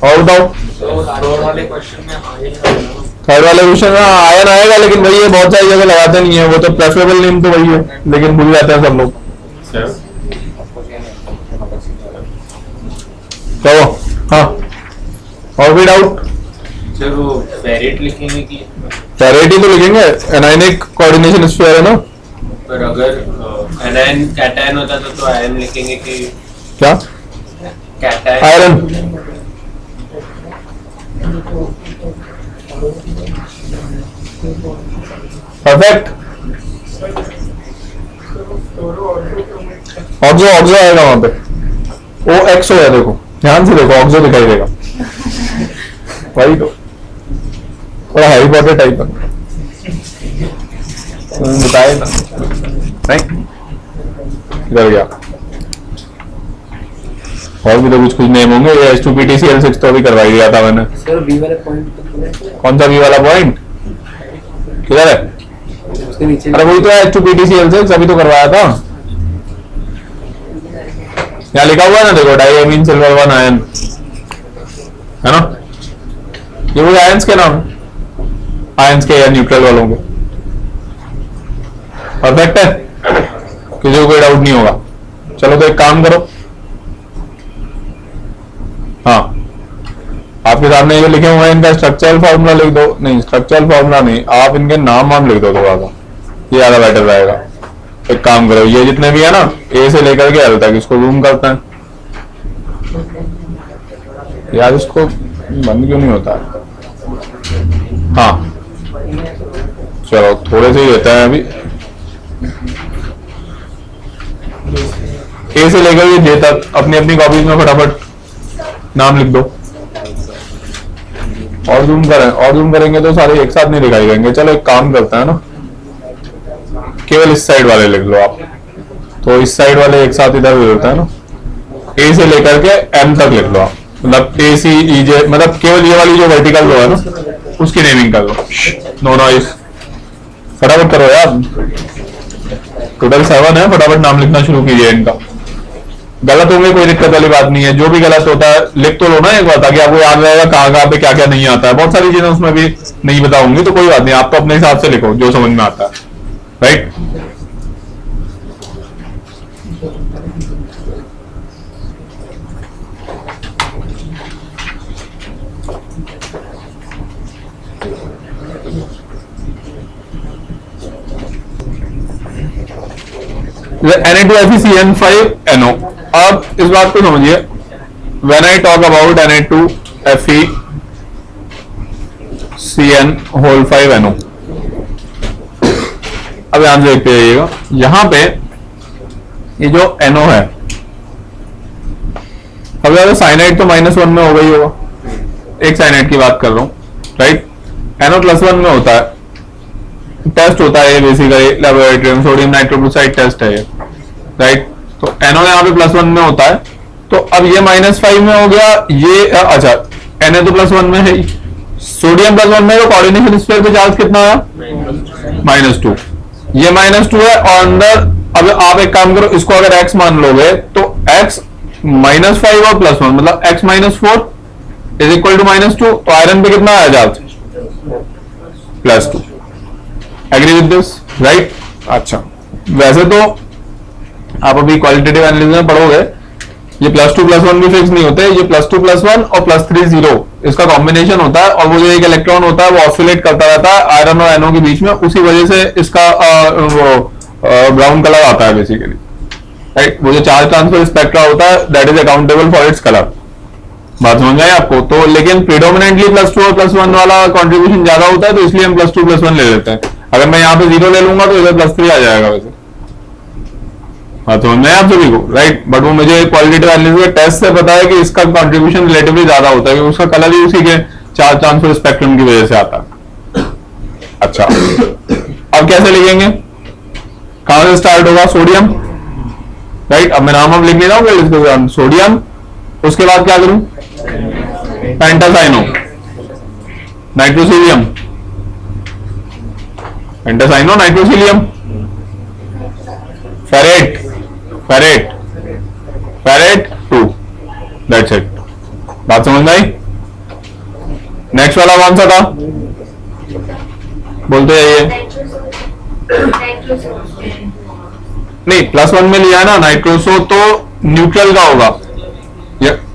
और बताओ। थर्ड वाले क्वेश्चन में आयन आएगा, लेकिन वही है बहुत सारी जगह लगाते नहीं है, वो तो प्रेफरेबल नेम तो वही है, लेकिन भूल जाते हैं सब लोग। चलो हाँ और भी डाउट? सर वो फेरेट लिखेंगे कि फेरेट ही तो लिखेंगे, एनायनिक कोऑर्डिनेशन स्फीयर है ना। पर अगर एनायन कैटायन होता तो आयन लिखेंगे कि क्या? Cation iron. परफेक्ट। ऑक्सो आएगा वहां पे, OXO है, देखो ध्यान से देखो, ऑक्सो दिखाई देगा, वही तो थोड़ा हैरी पॉटर टाइप है, बताए ना नहीं इधर गया। और भी तो कुछ नेम होंगे, ये H2PTCl6 तो अभी करवाई दिया था मैंने। सर बी वाला पॉइंट कौन सा बी वाला पॉइंट किधर है? उसके नीचे। अरे वही तो है H2PTCl6, अभी तो करवाया था, यहाँ लिखा हुआ है ना देखो, डाइएमीन सिल्वर 1 आयन है ना, ये वो आयंस के नाम, आयंस के या न्यूट्रल वालों के। परफेक्ट है, किसी को कोई डाउट नहीं होगा। चलो तो एक काम करो, हाँ आपके सामने ये लिखे हुए हैं, इनका स्ट्रक्चरल फार्मूला लिख दो, नहीं स्ट्रक्चरल फार्मूला नहीं, आप इनके नाम लिख दो थोड़ा सा, ये ज्यादा बेटर रहेगा। एक काम करो, ये जितने भी है ना ए से लेकर के एल तक, इसको जूम करते हैं यार, इसको बंद क्यों नहीं होता है? हाँ चलो थोड़े से ही रहता है अभी, ए से लेकर के जे तक अपनी अपनी कॉपीज में फटाफट नाम लिख दो, और जूम करेंगे तो सारे एक साथ नहीं दिखाई देंगे। चलो एक काम करते हैं ना, केवल इस साइड वाले लिख लो आप, तो इस साइड वाले एक साथ इधर भी होता है ना, ए से लेकर के एम तक लिख लो आप, मतलब ए सी ई जे, मतलब केवल ये वाली जो वर्टिकल रो है ना उसकी नेमिंग कर लो। नो नॉइस, फटाफट करो यार, टोटल 7 है, फटाफट नाम लिखना शुरू कीजिए इनका। गलत होंगे कोई दिक्कत वाली बात नहीं है, जो भी गलत होता है लिख तो लो ना एक बार, ताकि आपको याद रहेगा कहाँ कहाँ पे क्या क्या नहीं आता है। बहुत सारी चीजें उसमें भी नहीं बताऊंगी तो कोई बात नहीं, आप तो अपने हिसाब से लिखो जो समझ में आता है, राइट। Na2FeCN5NO। अब इस बात को समझिए, when I talk about Na2FeCN5NO, अब ध्यान से देखते रहिएगा, यहां पे ये जो NO है, अब यार साइनाइड तो -1 में हो गई होगा, एक साइनाइड की बात कर रहा हूं, राइट। NO+1 में होता है, टेस्ट होता है ये बेसिकली लेबोरेटरी में, सोडियम नाइट्रोक्लोराइड टेस्ट है ये, राइट। तो NO यहाँ पे +1 में होता है, तो अब ये -5 में हो गया, ये अच्छा Na तो +1 में है, सोडियम +1 में, तो कोऑर्डिनेशन स्फीयर पे चार्ज कितना है -2, ये -2 है, और अंदर अब आप एक काम करो, इसको अगर x मान लोगे तो x -5 और +1 मतलब x -4 इज इक्वल टू -2, तो आयरन पे कितना आया charge +2। Agree with this, right. अच्छा, वैसे तो आप अभी क्वालिटेटिव एनालिसिस में पढ़ोगे, ये +2 +1 भी फिक्स नहीं होते, ये +2 +1 और +3 0 इसका कॉम्बिनेशन होता है, और वो जो एक इलेक्ट्रॉन होता है वो ऑसिलेट करता रहता है आयरन और NO के बीच में, उसी वजह से इसका ब्राउन कलर आता है बेसिकली, राइट। वो जो चार्ज ट्रांसफर स्पेक्ट्रा होता है that is accountable for its colour. बात समझ आए आपको? तो लेकिन प्रीडोमिनेंटली +2 और +1 वाला कॉन्ट्रीब्यूशन ज्यादा होता है, तो इसलिए हम +2 +1 ले लेते हैं। अगर मैं यहाँ पे 0 ले लूंगा तो इधर +3 आ जाएगा वैसे। बात समझ में आप सभी को, राइट। बट वो मुझे क्वालिटेटिव एनालिसिस के टेस्ट से पता है कि इसका कॉन्ट्रीब्यूशन रिलेटिवली ज्यादा होता है, क्योंकि उसका कलर ही उसी के चार्ज ट्रांसफर स्पेक्ट्रम की वजह से आता है। अच्छा, अब कैसे लिखेंगे, कहां से स्टार्ट होगा, सोडियम, राइट। अब मैं नाम लिख लेता हूँ, सोडियम, उसके बाद क्या करूं, pentacyano, nitrosylium, pentacyano nitrosylium, ferrate, ferrate, ferrate 2, that's it. बात समझ में आई? नेक्स्ट वाला कौन सा था, बोलते जाइए। नहीं, +1 में लिया ना, नाइट्रोसो तो न्यूट्रल का होगा,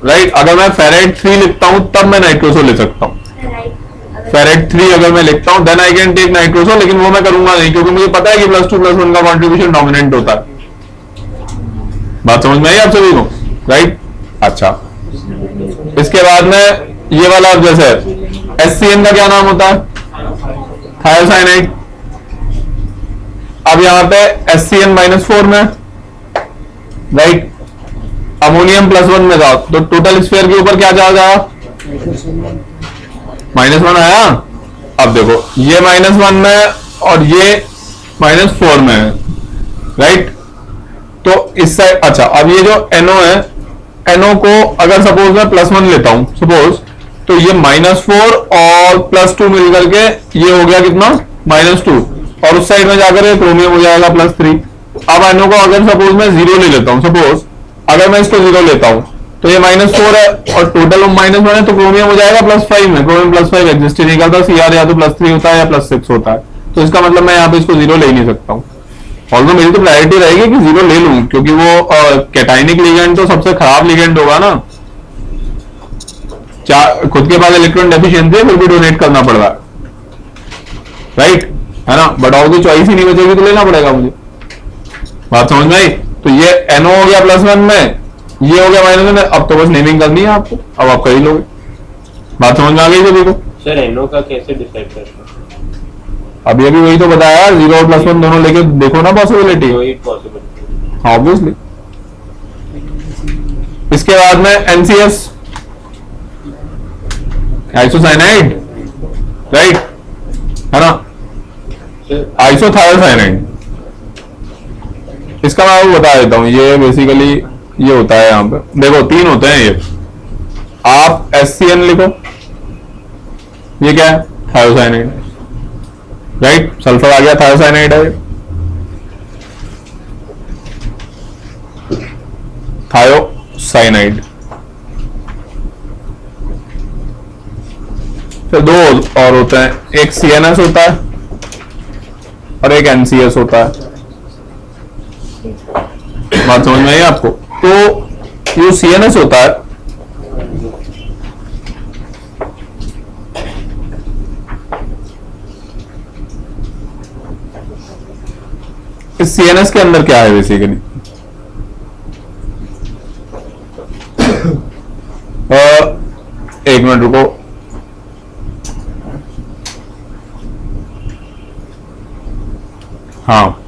राइट। अगर मैं फेरेट 3 लिखता हूं तब मैं नाइट्रोसो ले सकता हूं, फेरेट 3 अगर मैं लिखता हूं then I can take nitroso, लेकिन वो मैं करूंगा नहीं, क्योंकि मुझे पता है कि +2 +1 का कॉन्ट्रीब्यूशन डोमिनेंट होता है। बात समझ में आई आप सभी को, राइट। अच्छा, इसके बाद में ये वाला, जैसे HCN का क्या नाम होता है, थायोसाइनाइड। अब यहां पे HCN -4 में, राइट, अमोनियम +1 में था, तो टोटल स्फीयर के ऊपर क्या चार्ज आया, -1 आया। अब देखो ये -1 में और ये -4 में है, राइट। तो इस साइड, अच्छा, अब ये जो NO है, NO को अगर सपोज मैं +1 लेता हूं सपोज, तो ये -4 और +2 मिलकर के ये हो गया कितना, -2, और उस साइड में जाकर ये क्रोमियम हो जाएगा +3। अब NO को अगर सपोज मैं 0 ले लेता हूं, सपोज अगर मैं इसको 0 लेता हूं तो ये -4 है और टोटल -1 है, तो क्रोमियम हो जाएगा +5 में, क्रोमियम +5 एग्जिस्ट ही नहीं करता, Cr या तो +3 होता है या +6 होता है, तो इसका मतलब मैं यहाँ पे इसको 0 ले ही नहीं सकता हूँ। ऑल्दो मेरी तो प्रायोरिटी रहेगी कि 0 ले लूं, क्योंकि वो कैटाइनिक लिगेंड तो सबसे खराब लिगेंड होगा ना, खुद के पास इलेक्ट्रॉन डेफिशिएंसी है फिर भी डोनेट करना पड़ रहा है, राइट, है ना। बट और कोई चॉइस ही नहीं बचेगी तो लेना पड़ेगा मुझे। बात समझ में आई? तो ये NO हो गया +1 में, ये हो गया -1 में, अब तो बस नेमिंग करनी है आपको, अब आप कर ही लोगे। बात समझ में आ गई सभी को? सर NO का कैसे डिसाइड करते हैं? अभी अभी वही तो बताया, 0 और +1 दोनों लेके देखो ना पॉसिबिलिटी, वही पॉसिबल, ऑब्वियसली। इसके बाद में NCS, आइसोसाइनाइड, राइट, है ना। आइसोथायोसाइनाइड, इसका मैं आपको बता देता हूं। ये बेसिकली ये होता है यहाँ पे, देखो 3 होते हैं ये। आप SCN लिखो, ये क्या है? Thiocyanide, right? सल्फर आ गया, थायोसाइनाइड है। थायोसाइनाइड। फिर 2 और होते हैं, एक CNS होता है और एक NCS होता है। बात समझ में आई आपको? तो ये CNS होता है, इस CNS के अंदर क्या है बेसिकली? एक मिनट रुको, हाँ,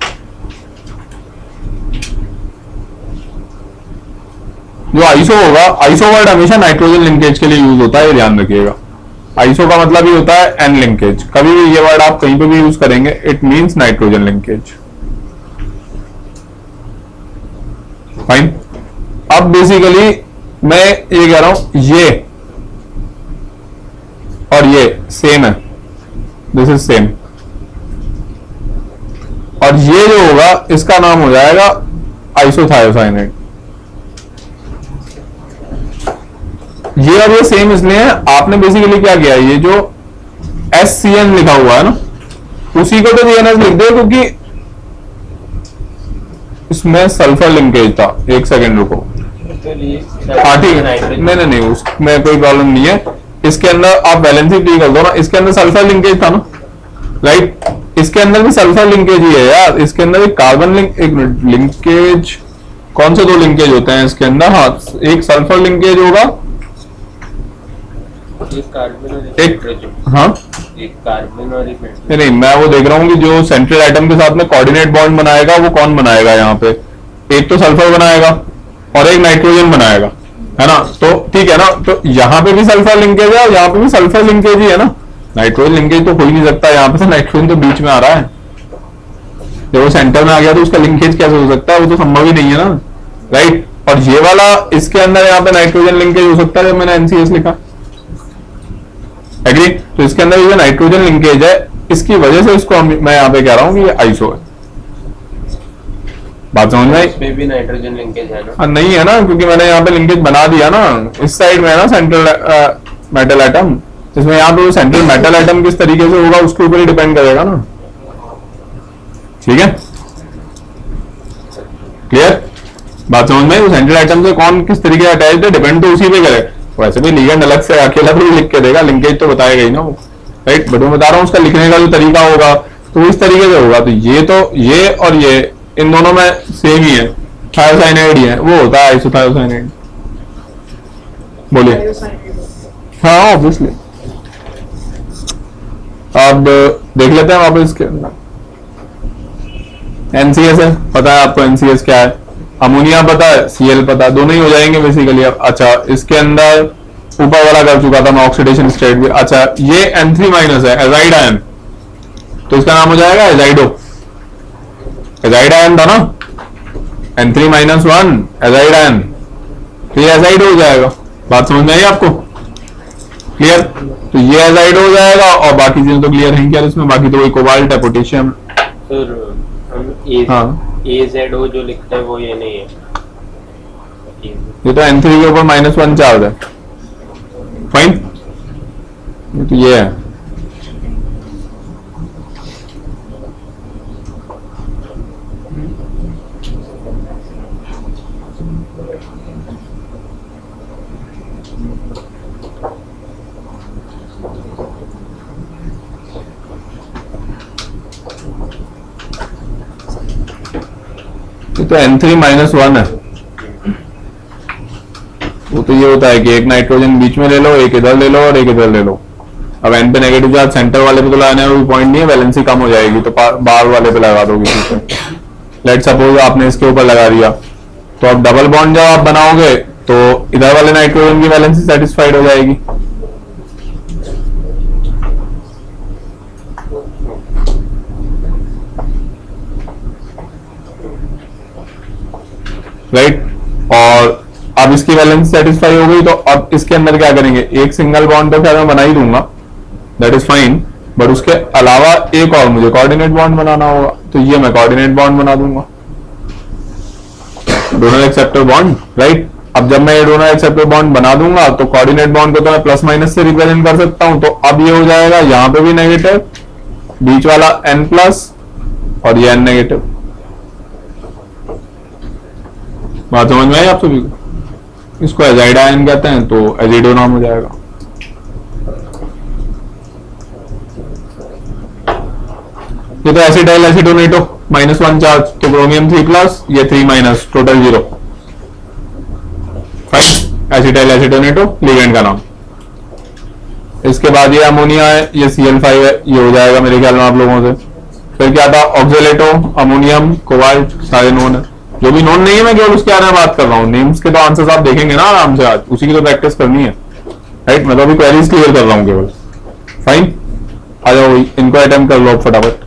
जो आइसो होगा, आइसो वर्ड हमेशा नाइट्रोजन लिंकेज के लिए यूज होता है, ये ध्यान रखिएगा। आइसो का मतलब ही होता है एन लिंकेज। कभी भी ये वर्ड आप कहीं पे भी यूज करेंगे, it means nitrogen linkage. Fine. अब बेसिकली मैं ये कह रहा हूं, ये और ये सेम है, दिस इज सेम, और ये जो होगा इसका नाम हो जाएगा आइसोथायोसाइनाइड। ये और ये सेम इसलिए है, आपने बेसिकली क्या किया, ये जो SCN लिखा हुआ है ना, उसी को तो CNS लिख दो, क्योंकि इसमें सल्फर लिंकेज था। एक सेकेंड रुको, हाँ ठीक है, नहीं नहीं उसमें कोई प्रॉब्लम नहीं है। इसके अंदर आप वैलेंसी टी कर दो ना, इसके अंदर सल्फर लिंकेज था ना, राइट? इसके अंदर भी सल्फर लिंकेज ही है यार। इसके अंदर एक कार्बन लिंकेज, कौन से 2 लिंकेज होते हैं इसके अंदर? हाँ, एक सल्फर लिंकेज होगा, एक कार्बन और एक, हाँ एक कार्बन और एक नहीं, मैं वो देख रहा हूँ कि जो सेंट्रल एटम के साथ में कोऑर्डिनेट बॉन्ड बनाएगा वो कौन बनाएगा यहाँ पे? एक तो सल्फर बनाएगा और एक नाइट्रोजन बनाएगा, है ना? तो ठीक है ना, तो यहाँ पे भी सल्फर लिंकेज है और यहाँ पे भी सल्फर लिंकेज ही है ना। नाइट्रोजन लिंकेज तो हो ही नहीं सकता, यहाँ पे से नाइट्रोजन तो बीच में आ रहा है, जब वो सेंटर में आ गया तो उसका लिंकेज कैसे हो सकता है? वो तो संभव ही नहीं है ना, राइट? और ये वाला इसके अंदर यहाँ पे नाइट्रोजन लिंकेज हो सकता है जब मैंने NCS लिखा, एग्री? तो इसके अंदर ये नाइट्रोजन लिंकेज है, इसकी वजह से इसको मैं यहाँ पे कह रहा हूँ कि ये आइसो है। बात समझ में आई? इसमें भी नाइट्रोजन लिंकेज है ना? नहीं है ना, क्योंकि मैंने यहाँ पे लिंकेज बना दिया ना, इस साइड में है ना सेंट्रल मेटल एटम, इसमें यहाँ पे सेंट्रल मेटल एटम किस तरीके से होगा उसके ऊपर ही डिपेंड करेगा ना, ठीक है? क्लियर? बात समझ में? सेंट्रल एटम से कौन किस तरीके से अटैच है, डिपेंड तो उसी पे करे। वैसे भी लिगेंड अलग से अकेला भी लिख के देगा, लिंकेज तो बताएगा ही ना वो, राइट? बट मैं बता रहा हूँ उसका लिखने का जो तरीका होगा तो इस तरीके से होगा। तो ये और ये इन दोनों में सेम ही है, थायोसाइनाइड ही है, वो होता है आइसोथायोसाइनाइड। बोलिए। हाँ ऑब्वियसली। अब देख लेते हैं वापस इसके अंदर। NCS है, पता है आपको NCS क्या है? अमोनिया पता है, Cl पता है, दोनों ही हो जाएंगे बेसिकली। अब अच्छा, इसके अंदर ऊपर वाला कर चुका था मैं, ऑक्सीडेशन स्टेट भी। अच्छा, ये N3- है, एजाइड आयन, तो इसका नाम हो जाएगा एजाइडो। एजाइड आयन था ना, N3-1 एजाइड आयन, तो ये एजाइडो हो जाएगा। बात समझ में आई आपको? क्लियर? तो ये एजाइडो हो जाएगा और बाकी चीजें तो क्लियर हैं क्या इसमें? बाकी तो वही कोबाल्ट है, पोटेशियम। सर हम AZO जो लिखते हैं वो ये नहीं है, ये तो N3 के ऊपर -1 चार्ज है। फाइन, ये तो ये है। ये तो N3-1 है। वो तो ये होता है कि एक नाइट्रोजन बीच में ले लो, एक इधर ले लो और एक इधर ले लो। अब N पे नेगेटिव चार्ज सेंटर वाले पे तो लगाने में कोई पॉइंट नहीं है, वैलेंसी कम हो जाएगी, तो बाहर वाले पे लगा दो किसी पे। लेट सपोज आपने इसके ऊपर लगा दिया, तो अब डबल बॉन्ड जब आप बनाओगे तो इधर वाले नाइट्रोजन की वैलेंसी सेटिस्फाइड हो जाएगी। राइट। और अब इसकी वैलेंस सेटिस्फाई हो गई, तो अब इसके अंदर क्या करेंगे, एक सिंगल बॉन्ड तो खैर मैं बना ही दूंगा, दैट इज फाइन, बट उसके अलावा एक और मुझे कोऑर्डिनेट बॉन्ड बनाना होगा, तो ये मैं कोऑर्डिनेट बॉन्ड बना दूंगा, डोनर एक्सेप्टर बॉन्ड, राइट। अब जब मैं ये डोनर एक्सेप्टर बॉन्ड बना दूंगा तो कोऑर्डिनेट बॉन्ड को तो मैं प्लस माइनस से रिप्रेजेंट कर सकता हूं, तो अब ये हो जाएगा यहां पे भी नेगेटिव, बीच वाला n प्लस और ये n नेगेटिव। बात समझ में आई आप सभी को? इसको एजाइड आयन कहते हैं, तो एजिडोनाम हो जाएगा। ये तो एसिटाइल एसिडोनेटो -1 चार्ज, तो क्रोमियम 3 प्लस, ये 3 minus, total 0। Fine, acetylacetonato ligand का नाम। इसके बाद ये अमोनिया है, ये Cl5 है, ये हो जाएगा मेरे ख्याल में आप लोगों से। फिर क्या था, ऑक्जेलेटो, अमोनियम, कोबाल्ट, सारे नोन है। जो भी नोन नहीं है मैं केवल उसके बारे में बात कर रहा हूँ, नेम्स के तो आंसर्स आप देखेंगे ना आराम से, आज उसी की तो प्रैक्टिस करनी है, राइट। मैं तो अभी क्वेरीज क्लियर कर रहा हूँ केवल। फाइन, आ जाओ इनको अटेम्प्ट कर लो फटाफट।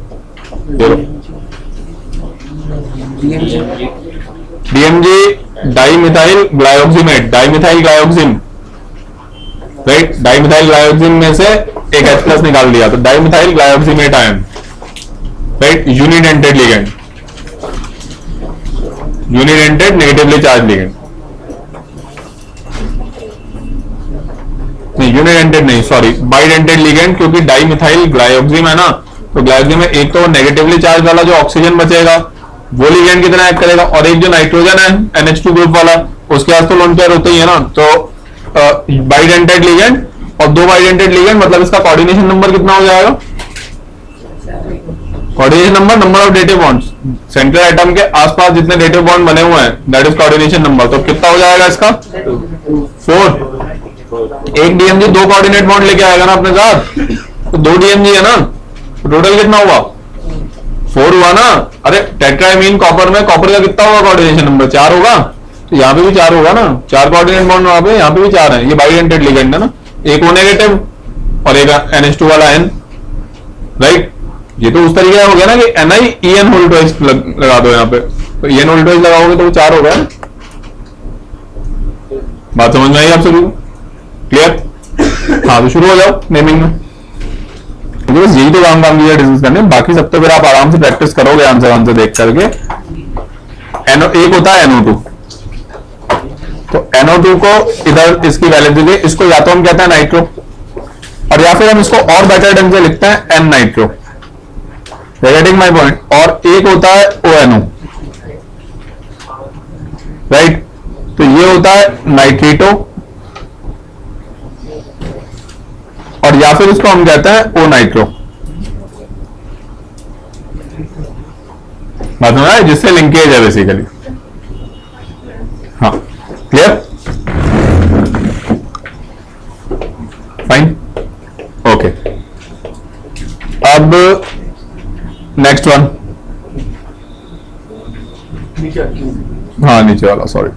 ये लो DMG, dimethyl glyoximate, dimethyl glyoxime, right. Dimethyl glyoxime में से एक H+ निकाल दिया, तो dimethyl glyoximate ion, right. Unidentate ligand, unidentate negatively charge ligand, नहीं यूनिडेंटेड नहीं, सॉरी, बाइडेंटेड लिगेंड, क्योंकि डाइमिथाइल ग्लाइऑक्सिम है ना, तो ग्लाइऑक्सिम में एक तो नेगेटिवली चार्ज वाला जो ऑक्सीजन बचेगा वो लिगेंड की तरह एक्ट करेगा, और एक जो नाइट्रोजन है NH2 ग्रुप वाला, उसके पास तो लोन पेयर होते ही है ना, तो बाइडेंटेड लिगेंड और दो बाइडेंटेड लिगेंड, मतलब इसका कोऑर्डिनेशन नंबर कितना हो जाएगा, coordination number, number of dative bonds, central atom के आसपास जितने डेटिव बॉन्ड बने हुए हैं, दैट इज कोऑर्डिनेशन नंबर। तो कितना हो जाएगा इसका, 4। एक डीएमजी दो कोऑर्डिनेट बॉन्ड लेके आएगा ना अपने साथ, तो 2 डीएमजी है ना, तो टोटल कितना हुआ, 4 हुआ ना। अरे टेट्राइमीन कॉपर में कॉपर का कितना होगा कोऑर्डिनेशन नंबर, 4 होगा, तो यहाँ पे भी 4 होगा ना, 4 कोऑर्डिनेट बॉन्ड वहां पे, यहाँ पे भी 4 है। ये बाइडेंटेड लिगेंड है ना, एक O नेगेटिव और एक NH2 वाला N, राइट। ये तो उस तरीके का हो गया ना कि NiEN होल ट्वाइस लगा दो यहाँ पे, तो EN होल ट्वाइस लगाओगे तो वो 4 हो गया। बात समझ में आई आप सभी को? क्लियर? हाँ, तो शुरू हो जाओ नेमिंग में। तो बस यही तो काम की डिस्कस करने, बाकी सब तो फिर आप आराम से प्रैक्टिस करोगे आंसर देख करके। एक होता है NO2, तो NO2 को इधर इसकी वैलेंसी दे, इसको या तो हम कहते हैं नाइट्रो, और या फिर हम इसको और बेटर ढंग से लिखते हैं N nitro, getting my point. और एक होता है ONO, राइट, तो ये होता है नाइट्रेटो, और या फिर इसको हम कहते हैं O नाइट्रो। बात समझ है, जिससे लिंकेज है बेसिकली। हाँ, क्लियर, फाइन, ओके। अब नेक्स्ट वन, हाँ नीचे वाला, सॉरी,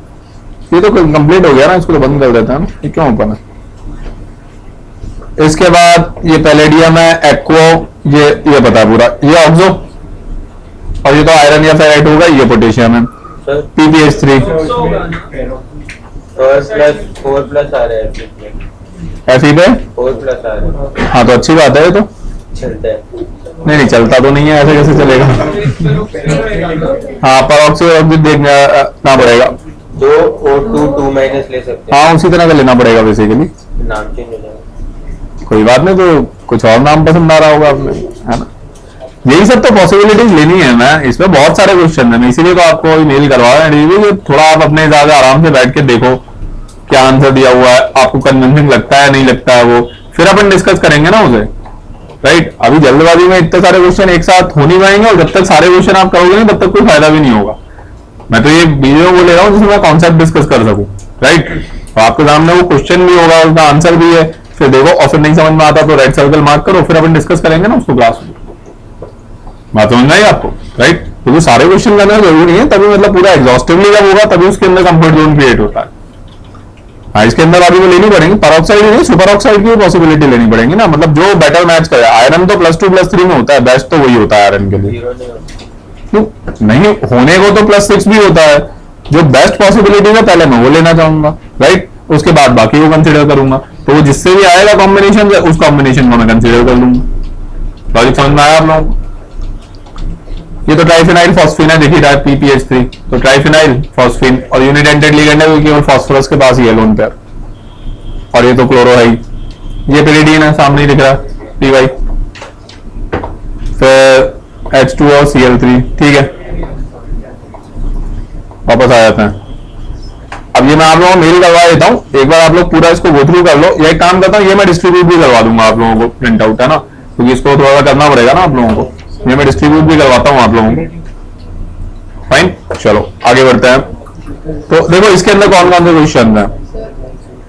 ये तो कंप्लीट हो गया ना, इसको तो बंद कर देते हैं ना, ये क्यों ओपन है। इसके बाद ये पैलेडियम है, एक्वो, ये पता है पूरा, ये ऑक्सो, और ये तो आयरन या फेराइट होगा, ये पोटेशियम है, PbH3 4+ आ रहा है Fe पे 4+ आ रहा है। हाँ, तो अच्छी बात है, ये तो चलता है, नहीं चलता तो नहीं है, ऐसे कैसे चलेगा। हाँ, पर देखना पड़ेगा, तो O2 2- ले सकते हैं। हाँ, उसी तरह का लेना पड़ेगा बेसिकली, नाम चेंज हो जाएगा, कोई बात नहीं, तो कुछ और नाम पसंद आ रहा होगा आपने, है ना। यही सब तो पॉसिबिलिटीज लेनी है, मैं इसमें बहुत सारे क्वेश्चन है, मैं इसीलिए तो आपको मेल करवा रहा हूँ, थोड़ा आप अपने हिसाब से आराम से बैठ के देखो क्या आंसर दिया हुआ है, आपको कन्विंसिंग लगता है नहीं लगता है, वो फिर अपन डिस्कस करेंगे ना उसे, राइट। अभी जल्दबाजी में इतने सारे क्वेश्चन एक साथ हो नहीं पाएंगे, और जब तक सारे क्वेश्चन आप करोगे नहीं तब तक कोई फायदा भी नहीं होगा। मैं तो ये वीडियो वो ले रहा हूँ जिसमें मैं कॉन्सेप्ट डिस्कस कर सकूं, राइट। तो आपके सामने वो क्वेश्चन भी होगा, उसका आंसर भी है, फिर देखो, और फिर नहीं समझ में आता तो रेड सर्कल मार्क करो, फिर अपन डिस्कस करेंगे ना उसको क्लास में। बात समझ में आई आपको, राइट। तो सारे क्वेश्चन करना जरूरी है, तभी मतलब पूरा एग्जॉस्टिवली जब होगा तभी उसके अंदर कंफर्ट जोन क्रिएट होता है। हाँ, इसके अंदर अभी वो लेनी पड़ेगी, परऑक्साइड नहीं, सुपर ऑक्साइड की पॉसिबिलिटी लेनी पड़ेगी ना, मतलब जो बेटर मैच करे। आयरन तो +2 +3 में होता है, बेस्ट तो वही होता है आयरन के लिए, 0 नहीं होता। नहीं होने को तो +6 भी होता है, जो बेस्ट पॉसिबिलिटी है पहले मैं वो लेना चाहूंगा, राइट, उसके बाद बाकी को कंसिडर करूंगा। तो वो जिससे भी आएगा कॉम्बिनेशन उस कॉम्बिनेशन को मैं कंसिडर कर लूंगा। लॉजिक समझ में आया आप लोगों को? ये तो ट्राइफिनाइल फॉस्फीन है, देखिए PPH3, तो ट्राइफिनाइल फॉस्फीन और यूनिडेंटेड लिगेंड है वो केवल फास्फोरस के पास ही है लोन पेयर, और ये तो क्लोरो है ही। ये पेरिडीन है, सामने ही दिख रहा है PY, फिर H2 और Cl3, ठीक है। वापस आ जाते हैं। अब ये मैं आप लोगों को मेल करवा देता हूँ, एक बार आप लोग पूरा इसको गो थ्रू कर लो। ये एक काम करता हूँ, ये मैं डिस्ट्रीब्यूट भी करवा दूंगा आप लोगों को, प्रिंट आउट है ना, क्योंकि इसको थोड़ा सा करना पड़ेगा ना आप लोगों को। ये मैं डिस्ट्रीब्यूट भी करवाता हूँ आप लोगों को। फाइन, चलो आगे बढ़ते हैं। तो देखो इसके अंदर कौन कौन से क्वेश्चन है,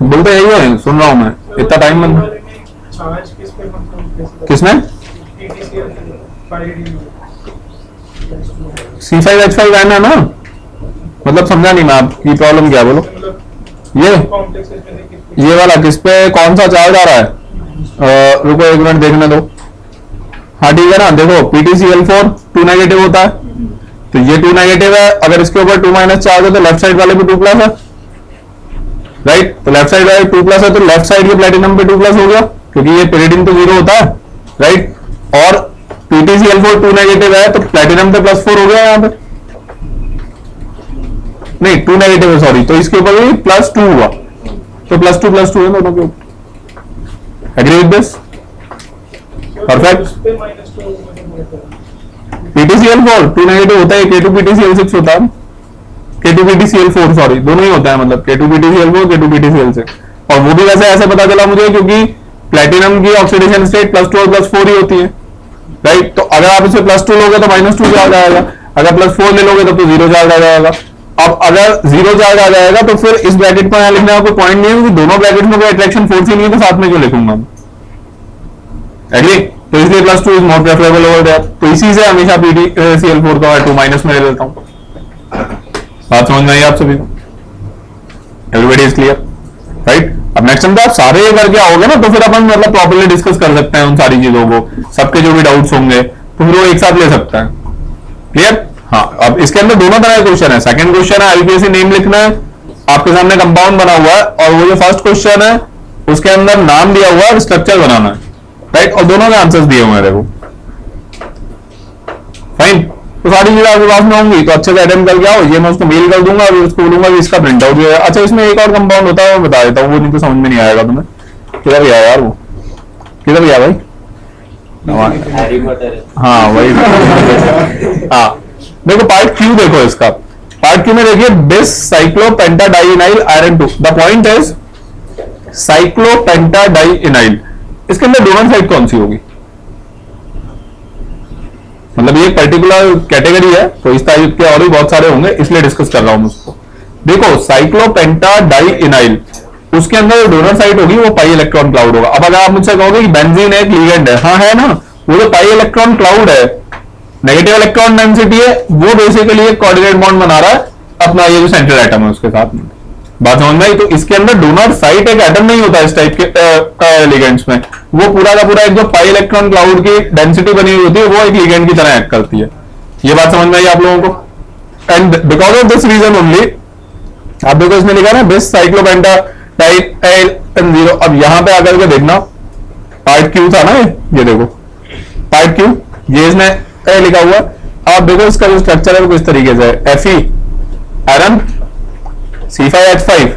बोलते यही है, सुन रहा हूं मैं, इतना टाइम बंद किसमें C5H5 है ना, मतलब समझा नहीं मैं आपकी प्रॉब्लम क्या, बोलो। ये वाला किस पे कौन सा चार्ज आ रहा है, रुको एक मिनट देखने दो। हाँ ठीक है ना, देखो PTCl4 2 नेगेटिव होता है, तो ये 2 नेगेटिव है। अगर इसके ऊपर 2 माइनस चार्ज है तो लेफ्ट साइड वाले पे 2 प्लस है, राइट। तो लेफ्ट साइड वाले 2 प्लस है, तो लेफ्ट साइड के प्लेटिनम पे 2 प्लस हो गया, क्योंकि ये पेरिडीन तो 0 होता है, राइट। और PTCl4 2 नेगेटिव है, तो प्लेटिनम पे +4 हो गया यहाँ पे, नहीं 2 नेगेटिव है सॉरी, तो इसके ऊपर भी +2 हुआ, तो +2 है दोनों के ऊपर। Agree with this? Perfect. PTCl4 2 negative होता है, K2PTCl6 होता है, K2PTCl4 सॉरी, दोनों ही होता है, मतलब K2PTCl4 K2PTCl6। और वो भी वैसे ऐसे पता चला मुझे क्योंकि प्लेटिनम की ऑक्सीडेशन स्टेट +2 और +4 ही होती है, राइट। तो अगर आप इसे +2 लोगे तो -2 चार्ज आएगा, अगर +4 ले लोगे तो 0 चार्ज आ जाएगा। अब अगर 0 चार्ज आ जाएगा तो फिर इस ब्रैकेट पर यहां लिखने का कोई पॉइंट नहीं है, क्योंकि दोनों ब्रैकेट में कोई अट्रैक्शन फोर्स ही नहीं है, तो साथ में क्यों लिखूंगा मैं, एग्री। तो इसलिए +2 is more preferable over that. तो इसी से हमेशा PTCl4 का 2 माइनस में ले लेता हूं। बात समझ में आई आप सभी को? Everybody is clear, right. अब नेक्स्ट टाइम आप सारे करके आओगे ना, तो फिर अपन मतलब प्रॉपर्ली डिस्कस कर सकते हैं उन सारी चीजों को, सबके जो भी डाउट्स होंगे तो फिर वो एक साथ ले सकते हैं। क्लियर? हाँ, अब इसके अंदर दोनों तरह के क्वेश्चन है। सेकंड क्वेश्चन है आईपीएससी नेम लिखना है, आपके सामने कंपाउंड बना हुआ है, और वो जो फर्स्ट क्वेश्चन है उसके अंदर नाम दिया हुआ है, स्ट्रक्चर बनाना है, राइट। और दोनों के आंसर्स दिए हुए हैं देखो, फाइन। तो सारी चीजें आपके पास में होंगी, तो अच्छे से अटेम्प्ट करके आओ। ये मैं उसको मेल कर दूंगा और उसको बोलूंगा कि इसका प्रिंट आउट भी है। अच्छा, इसमें एक और कंपाउंड होता है, वो बता देता हूँ, वो नहीं तो समझ में नहीं आएगा तुम्हें। किधर गया यार वो, किधर गया भाई? हाँ वही। हाँ देखो पार्ट क्यू, देखो इसका पार्ट क्यू में देखिए बिस साइक्लोपेंटाडाइइनाइल आयरन 2। द पॉइंट इज साइक्लोपेंटाडाइइनाइल, इसके अंदर डोनर साइड कौन सी होगी, मतलब ये पर्टिकुलर कैटेगरी है, तो इस टाइप के और भी बहुत सारे होंगे, इसलिए डिस्कस कर रहा हूं उसको। देखो साइक्लोपेंटाडाइइनाइल, उसके अंदर डोनर साइट होगी वो पाई इलेक्ट्रॉन क्लाउड होगा। अब अगर आप मुझसे कहोगे कि बेंजीन एक लिगेंड है, हाँ है ना, वो जो पाई इलेक्ट्रॉन क्लाउड है, नेगेटिव इलेक्ट्रॉन डेंसिटी है, वो बेसिकली एक कोऑर्डिनेट बॉन्ड बना रहा है अपना ये जो सेंट्रल एटम है उसके साथ में। बात समझ में आई? तो इसके अंदर डोनर साइट एक एटम नहीं होता इस टाइप के लिगेंड्स में, वो पूरा का पूरा एक जो पाई इलेक्ट्रॉन क्लाउड की डेंसिटी बनी हुई होती है, वो एक लिगेंड की तरह एक्ट करती है। ये बात समझ में आई आप लोगों को? And because of this reason only, आप देखो इसमें लिखा है बिस साइक्लोपेंटाडाइइनाइल 0। अब यहां पे आकर के देखना, पार्ट क्यू था ना ये देखो पार्ट क्यू, ये इसमें लिखा हुआ। आप देखो इसका जो स्ट्रक्चर है वो किस तरीके से है, Fe iron C5H5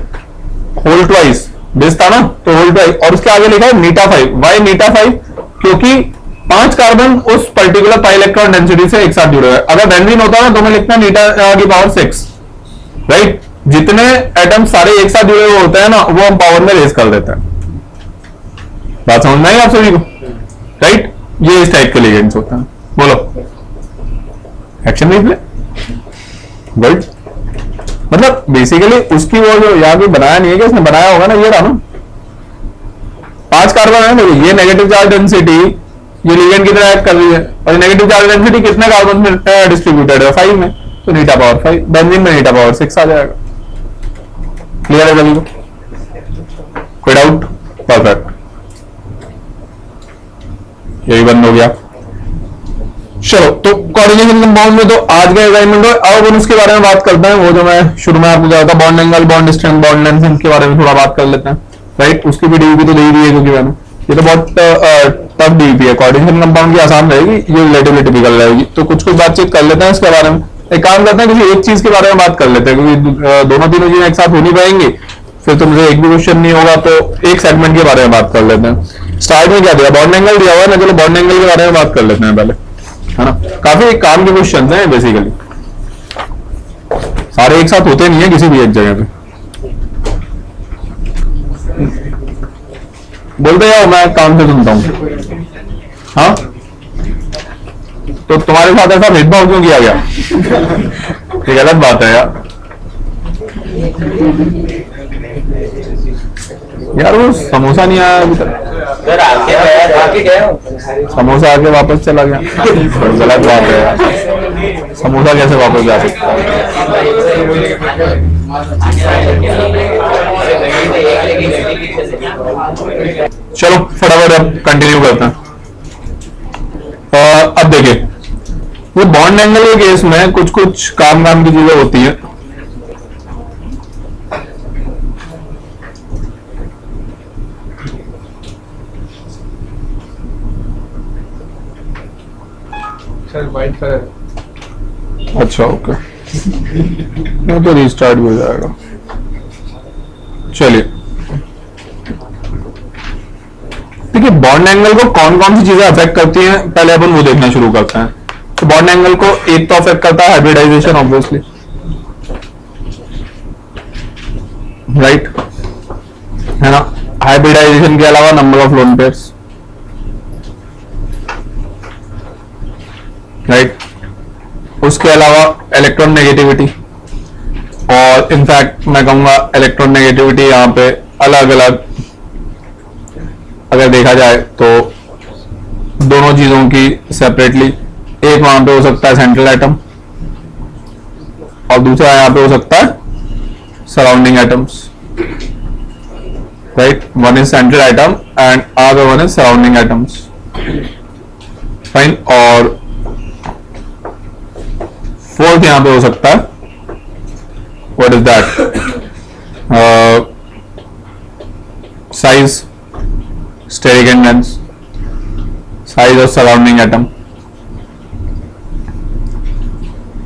whole twice, बिस था ना तो होल ट्वाइस, और उसके आगे लिखा है नीटा 5। वाई नीटा 5? क्योंकि 5 कार्बन उस पर्टिकुलर पाई इलेक्ट्रॉन डेंसिटी से एक साथ जुड़े हुए। अगर बेंजीन होता ना तो मैं लिखता नीटा की पावर 6, राइट। जितने एटम सारे एक साथ जुड़े हुए होते हैं ना, वो हम पावर में रेज कर देते हैं। बात समझ में आई आप सभी को? राइट, ये इस टाइप के लिगेंड्स होते हैं। बोलो एक्शन रिप्ले गुड। मतलब बेसिकली उसकी वो जो यहाँ की बनाया नहीं है कि उसने बनाया होगा ना, ये रहा ना 5 कार्बन है, देखो ये नेगेटिव चार्ज डेंसिटी ये लिगेंड की तरह एक्ट कर रही है, और नेगेटिव चार्ज डेंसिटी कितने कार्बन में डिस्ट्रीब्यूटेड है, 5 में, तो नीटा पावर 5, बेंजीन में नीटा पावर 6 आ जाएगा। क्लियर है सभी को? कोई डाउट? परफेक्ट, यही बंद हो गया। चलो, तो कोऑर्डिनेशन कंपाउंड में तो आज का असाइनमेंट हो। अब हम उसके बारे में बात करते हैं, वो जो मैं शुरू में आपको कहा था, bond angle, bond strength, bond length, इनके बारे में थोड़ा बात कर लेते हैं। राइट, उसकी भी डीवीपी तो दे दी है, क्योंकि मैंने ये तो बहुत टफ डीवीपी है। कोऑर्डिनेशन कंपाउंड की आसान रहेगी, ये रिलेटिवली टिपिकल रहेगी। तो कुछ कुछ बातचीत कर लेते हैं इसके बारे में। एक काम करते हैं, किसी एक चीज के बारे में बात कर लेते हैं, क्योंकि दोनों तीनों चीजें एक साथ हो नहीं पाएंगी, फिर तुमसे एक भी क्वेश्चन नहीं होगा। तो एक सेगमेंट के बारे में बात कर लेते हैं। स्टार्ट में क्या दिया, बॉन्ड एंगल दिया हुआ है ना, चलो बॉन्ड एंगल के बारे में बात कर लेते हैं पहले, है ना। काफी काम के क्वेश्चन हैं बेसिकली, सारे एक साथ होते नहीं है किसी भी एक जगह पे। बोलते जाओ, मैं काम से सुनता हूँ। हाँ, तो तुम्हारे साथ ऐसा भेदभाव क्यों किया गया? ये गलत बात है यार। यार वो समोसा नहीं आया अभी तक, समोसा आके वापस चला गया, गलत बात है यार। समोसा कैसे वापस जा सकता है? चलो फटाफट अब कंटिन्यू करते हैं। अब देखिए, वो बॉन्ड एंगल के केस में कुछ कुछ काम की चीजें होती है। Sir white colour. अच्छा, ओके, वो तो रिस्टार्ट भी हो जाएगा। चलिए, देखिए बॉन्ड एंगल को कौन कौन सी चीजें अफेक्ट करती हैं, पहले अपन वो देखना शुरू करते हैं। तो बॉन्ड एंगल को एक तो अफेक्ट करता है हाइब्रिडाइजेशन, ऑब्वियसली, राइट, है ना। हाइब्रिडाइजेशन के अलावा number of lone pairs, right, उसके अलावा इलेक्ट्रॉन नेगेटिविटी, और इनफैक्ट मैं कहूंगा इलेक्ट्रॉन नेगेटिविटी यहां पे अलग अलग अगर देखा जाए तो दोनों चीजों की सेपरेटली, एक वहां पे हो सकता है सेंट्रल एटम और दूसरा यहां पे हो सकता है surrounding atoms, right. One is central atom and other one is surrounding atoms, fine. और फोर्थ यहां पे हो सकता है, what is that, size, steric and lens, size of surrounding atom,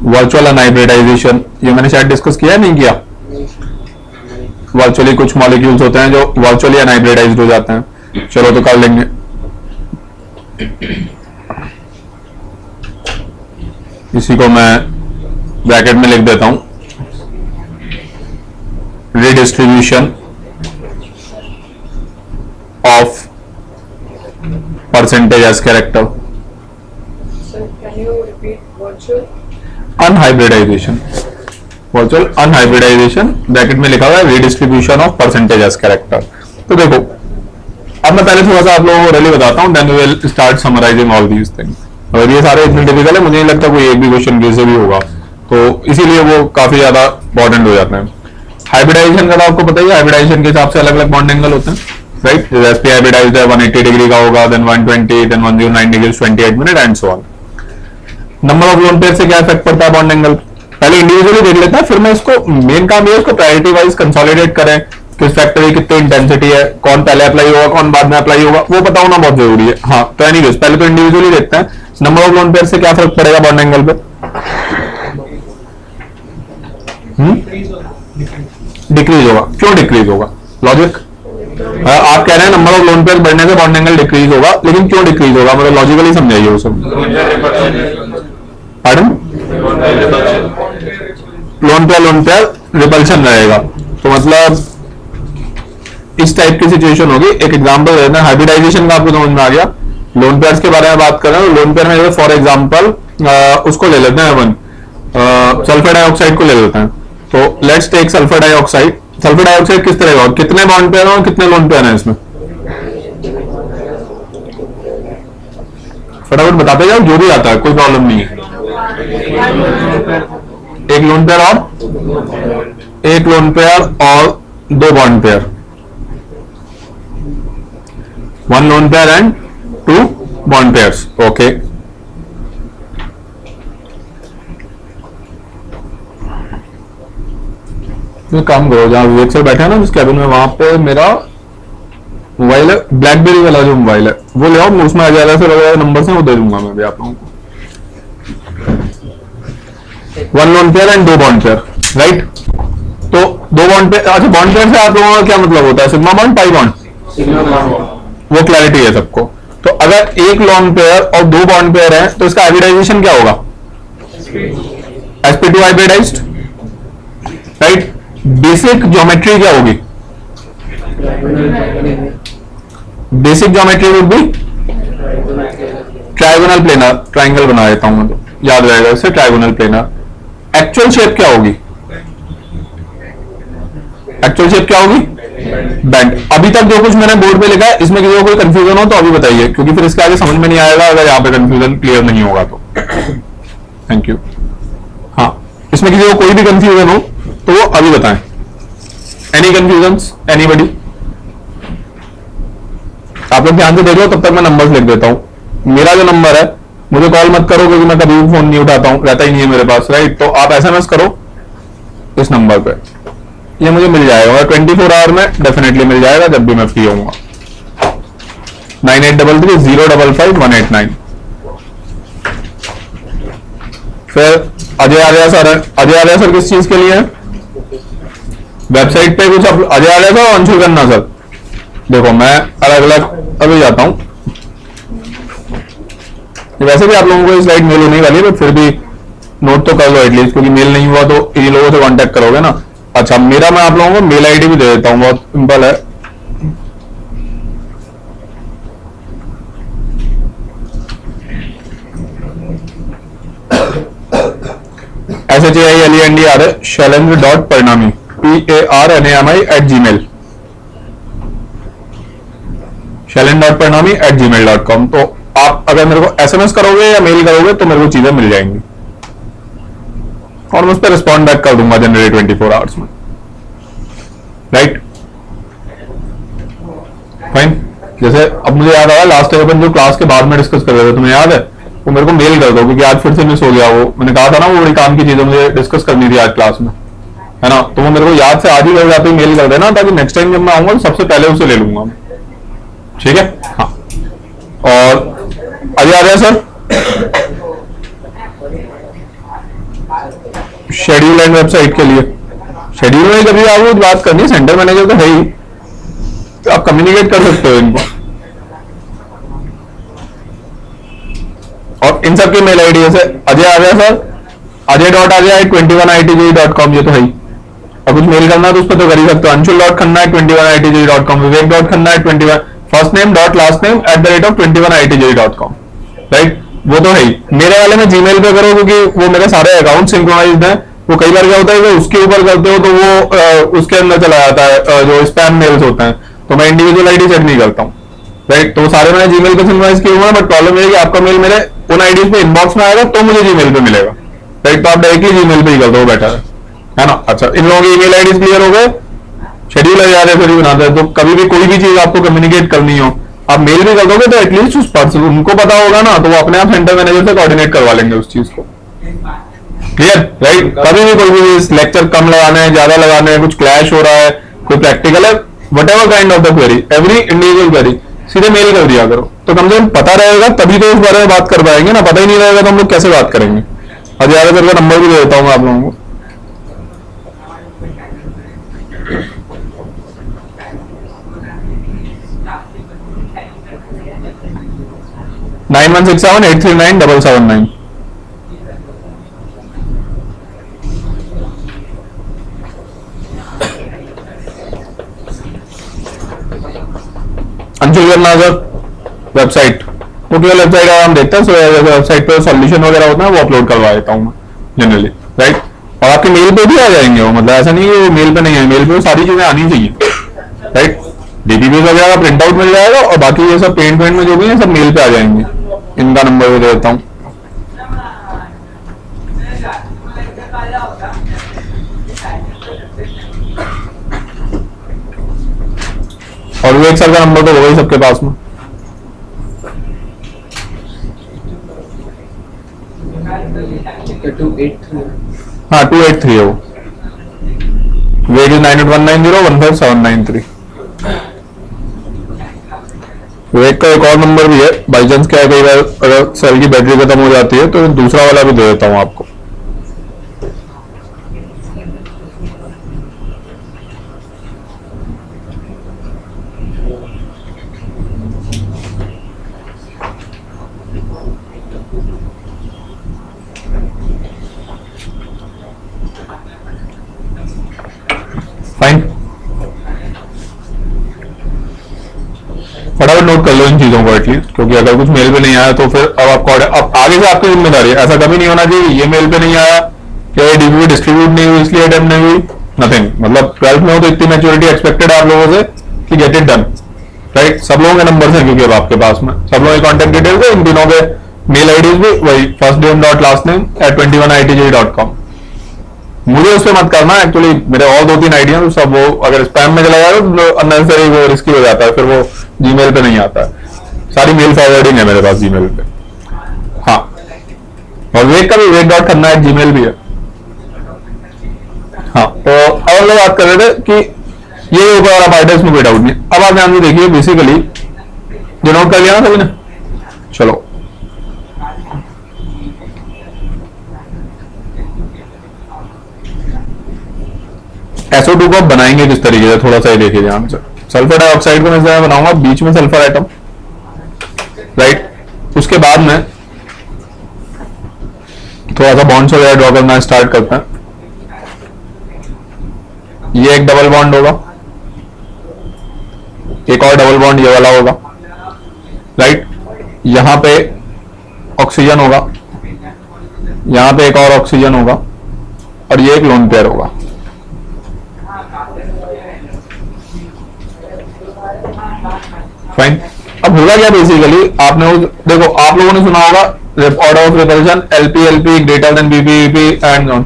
virtual unhybridization, ये मैंने शायद डिस्कस किया नहीं किया। वर्चुअली कुछ मॉलिक्यूल्स होते हैं जो वर्चुअली अनहाइब्रिडाइज्ड हो जाते हैं, चलो तो कर लेंगे। इसी को मैं ब्रैकेट में लिख देता हूं, redistribution of percentage s character, Sir, can you repeat virtual? Unhybridization, virtual unhybridization, bracket में लिखा हुआ है redistribution of percentage s character. तो देखो, अब मैं पहले थोड़ा सा आप लोगों को रियली बताता हूं, then we will start summarising all these things. और ये सारे इतने टिपिकल है, मुझे नहीं लगता कोई एक भी क्वेश्चन जैसे भी होगा, तो इसीलिए वो काफी ज्यादा इंपॉर्टेंट हो जाते हैं। हाइब्रिडाइजेशन का तो आपको पता ही है, हाइब्रिडाइजेशन के हिसाब से अलग अलग बॉन्ड एंगल होते हैं, राइट। एसपी हाइब्रिडाइज्ड है 180 डिग्री का होगा, then 120, then 109 degree 28 minute and so on. Number of lone pair से क्या इफेक्ट पड़ता है बॉन्ड एंगल, पहले इंडिविजुअली देख लेते हैं, फिर मैं इसको मेन काम ये इसको प्रायोरिटी वाइज कंसोलिडेट करें, किस फैक्टर की कितनी इंटेंसिटी है, कौन पहले अप्लाई होगा कौन बाद में अप्लाई होगा, वो पता होना बहुत जरूरी है। हाँ, तो एनीवेज पहले तो इंडिविजुअली देखते हैं, नंबर ऑफ लोन पेयर से क्या फर्क पड़ेगा बॉन्ड एंगल पे। डिक्रीज होगा, क्यों डिक्रीज होगा, लॉजिक। आप कह रहे हैं नंबर ऑफ लोन पेयर बढ़ने से बॉन्ड एंगल डिक्रीज होगा, लेकिन क्यों डिक्रीज होगा, मतलब लॉजिकली समझाइए वो सब। पार्डन, लोन पेयर रिपल्शन रहेगा, तो मतलब इस टाइप की सिचुएशन होगी। एक एग्जांपल देना, हाइब्रिडाइजेशन का आपको समझ में आ गया। लोन पेयर्स के बारे में बात कर रहे हैं, लोन पेयर में फॉर एग्जांपल उसको ले लेते हैं अपन, सल्फर डाइऑक्साइड को ले लेते हैं। तो let's take sulphur dioxide. Sulphur dioxide किस तरह का, कितने बॉन्ड पेयर और कितने लोन पेयर हैं इसमें, फटाफट बताते जाओ, जो भी आता है कोई प्रॉब्लम नहीं है। एक लोन पेयर और दो bond pair, one lone pair and two bond pairs, okay. तो काम करो, जहाँ विवेक सर बैठे हैं ना जिस कैबिन में, वहां पे मेरा मोबाइल है, ब्लैकबेरी वाला जो मोबाइल है वो ले आओ, उसमें आ जाएगा सर वगैरह नंबर से वो दे दूंगा मैं भी आप लोगों को। 1 loan pair and 2 bond pair, right. तो 2 बॉन्ड पेयर, अच्छा बॉन्ड पेयर से आप लोगों का क्या मतलब होता है, सिग्मा बॉन्ड पाई बॉन्ड, वो क्लैरिटी है सबको। तो अगर एक लोन पेयर और 2 बॉन्ड पेयर है तो इसका हाइब्रिडाइजेशन क्या होगा, sp2 hybridised, right. Basic geometry क्या होगी, basic geometry would be trigonal planar, triangle बना देता हूं मैं तो याद रहेगा इससे, ट्राइगोनल प्लेनर। एक्चुअल शेप क्या होगी, एक्चुअल शेप क्या होगी, बैंड। अभी तक जो कुछ मैंने बोर्ड पे लिखा है इसमें किसी को कोई कंफ्यूजन हो तो अभी बताइए, क्योंकि फिर इसके आगे समझ में नहीं आएगा अगर यहाँ पे कंफ्यूजन क्लियर नहीं होगा तो। Thank you. हाँ, इसमें किसी को कोई भी कंफ्यूजन हो तो वो अभी बताएं। Any confusions, anybody? आप लोग ध्यान से देख लो, तब तक मैं नंबर्स लिख देता हूं। मेरा जो नंबर है, मुझे कॉल मत करो क्योंकि मैं कभी भी फोन नहीं उठाता हूं, रहता ही नहीं है मेरे पास, राइट। तो आप SMS करो इस नंबर पे, ये मुझे मिल जाएगा और 24 आवर में डेफिनेटली मिल जाएगा जब भी मैं फ्री होऊंगा। 9833055189। फिर अजय आर्या सर है, अजय आर्या सर किस चीज के लिए है, वेबसाइट पे कुछ अजय आर्या सर और अंशुल खन्ना सर। देखो मैं अलग अलग अभी जाता हूं, वैसे भी आप लोगों को स्लाइड मेल होने वाली है, बट फिर भी नोट तो कर लो एटलीस्ट, क्योंकि मेल नहीं हुआ तो इन्हीं लोगों से कांटेक्ट करोगे ना। अच्छा, मेरा मैं आप लोगों को मेल आईडी भी दे देता हूं, बहुत सिंपल है। SHAILENDR shailendra.parnami PARNAMI@gmail, shailendra.parnami@gmail.com। तो आप अगर मेरे को SMS करोगे या मेल करोगे तो मेरे को चीजें मिल जाएंगी और मैं उस पर रिस्पॉन्ड बैक कर दूंगा जनरली 24 आवर्स में, राइट। फाइन। जैसे अब मुझे याद आया लास्ट टाइम अपन जो क्लास के बाद में डिस्कस कर रहे थे, तुम्हें याद है, वो मेरे को मेल कर दो क्योंकि आज फिर से मिस हो गया। वो मैंने कहा था ना, वो बड़ी काम की चीजें मुझे डिस्कस करनी थी आज क्लास में, है ना। तो वो मेरे को याद से आज ही कर जाते मेल कर देना, ताकि नेक्स्ट टाइम जब मैं आऊंगा तो सबसे पहले उसे ले लूंगा, ठीक है। हाँ, और अजय आ गया सर, शेड्यूल एंड वेबसाइट के लिए। शेड्यूल में कभी आपको बात करनी है, सेंटर मैनेजर तो है ही, तो आप कम्युनिकेट कर सकते हो इनको। और इन सब की मेल आईडी जैसे अजय आ गया सर, ajay.ajay@21itj.com, ये तो है ही। और कुछ मेल करना तो उस पर तो कर ही सकते हो, anshul.khanna@21itj.com, vivek.khanna@21 first name dot last name @21itj.com, right. वो तो है ही। मेरे वाले में जीमेल पे करो क्योंकि वो मेरे सारे अकाउंट सिंक्रोनाइज्ड हैं। वो कई बार क्या होता है कि उसके ऊपर करते हो तो वो उसके अंदर चला जाता है जो स्पैम मेल्स होते हैं, तो मैं इंडिविजुअल आईडी चेक नहीं करता हूँ, राइट। तो वो सारे मैंने जीमेल पे सिंक्रोनाइज किए हुए हैं, बट प्रॉब्लम ये है कि आपका मेल मेरे उन आईडीज पे इनबॉक्स में आएगा तो मुझे जीमेल पे मिलेगा, राइट। तो आप डायरेक्टली जीमेल पे ही कर दो, बेटर है ना। अच्छा, इन लोगों की ईमेल आईडीज क्लियर हो गए, शेड्यूल आ जाए फिर बनाते हैं। तो कभी भी कोई भी चीज आपको कम्युनिकेट करनी हो, आप मेल भी कर दोगे तो एटलीस्ट उस पर्सन उनको पता होगा ना, तो वो अपने आप सेंटर मैनेजर से कोऑर्डिनेट करवा लेंगे उस चीज को, क्लियर, राइट। कभी भी कोई भी लेक्चर कम लगाना है, ज्यादा लगाना है, कुछ क्लैश हो रहा है, कोई प्रैक्टिकल है, what ever kind of the query, every individual query सीधे मेल कर दिया करो, तो कम से कम पता रहेगा तभी तो उस बारे में बात कर पाएंगे ना। पता ही नहीं रहेगा तो हम लोग कैसे बात करेंगे। अब ज्यादा करके नंबर भी दे देता हूँ आप लोगों को। Nine 9167839779। Anshul Khanna sir, website, वो केवल वेबसाइट हम देखते हैं, वेबसाइट पे सॉल्यूशन वगैरह होता है वो अपलोड करवा देता हूँ मैं जनरली, राइट। और आपके मेल पे भी आ जाएंगे वो, मतलब ऐसा नहीं है वो मेल पे नहीं है, मेल पे वो सारी चीजें आनी चाहिए, राइट। डीपीपी वगैरह का प्रिंट आउट मिल जाएगा और बाकी ये सब पेंट में जो भी है सब मेल पे आ जाएंगे। इनका नंबर भी दे देता हूँ। और विवेक सर का नंबर तो होगा ही सबके पास में। हाँ 283 है वो। वेग इज 98190 15793। वेग का एक और नंबर भी है, बाई चांस क्या है कई बार अगर सेल की बैटरी खत्म हो जाती है तो दूसरा वाला भी दे देता हूं आपको। फाइन, फटाफट नोट कर लो इन चीजों को एटलीस्ट, क्योंकि अगर कुछ मेल पे नहीं आया तो फिर अब आपको अब आगे से आपकी जिम्मेदारी है। ऐसा कभी नहीं होना चाहिए ये मेल पे नहीं आया या ये डीबी डिस्ट्रीब्यूट नहीं हुई इसलिए अटेम्प्ट नहीं हुई, नथिंग। मतलब 12th में हो तो इतनी मैच्योरिटी एक्सपेक्टेड है आप लोगों से कि गेट इट डन, राइट। सब लोगों के नंबर हैं क्योंकि अब आपके पास में सब लोगों के कॉन्टेक्ट डिटेल्स है, इन तीनों के मेल आईडीज भी वही firstname.lastname@21it.com। मुझे उस पर मत करना, एक्चुअली मेरे और 2-3 आइडिया तो सब वो अगर स्पैम में चला जाएगा तो अननेसेसरी वो रिस्की हो जाता है, फिर वो जीमेल पे नहीं आता है। सारी मेल फॉरवर्डिंग है मेरे पास जीमेल पे। हाँ, और वेग का भी वेग.खन्ना@gmail भी है। हाँ, तो अब हम लोग बात कर रहे थे कि ये ऊपर आप आइडिया में कोई डाउट नहीं। अब आप ध्यान से देखिए, बेसिकली जो नोट कर लिया ना सभी ने, चलो SO2 को बनाएंगे किस तरीके से, थोड़ा सा ही देखिए ध्यान से। सल्फर डाइऑक्साइड को मैं बनाऊंगा बीच में सल्फर एटम, राइट। उसके बाद में थोड़ा सा बॉन्ड्स वगैरह ड्रॉ करना स्टार्ट करते हैं। ये एक डबल बॉन्ड होगा, एक और डबल बॉन्ड ये वाला होगा, राइट। यहां पे ऑक्सीजन होगा, यहां पे एक और ऑक्सीजन होगा और ये एक लोन पेयर होगा। फाइन, अब होगा क्या बेसिकली, आपने देखो आप लोगों ने सुना होगा order of repulsion LP greater than PP and on.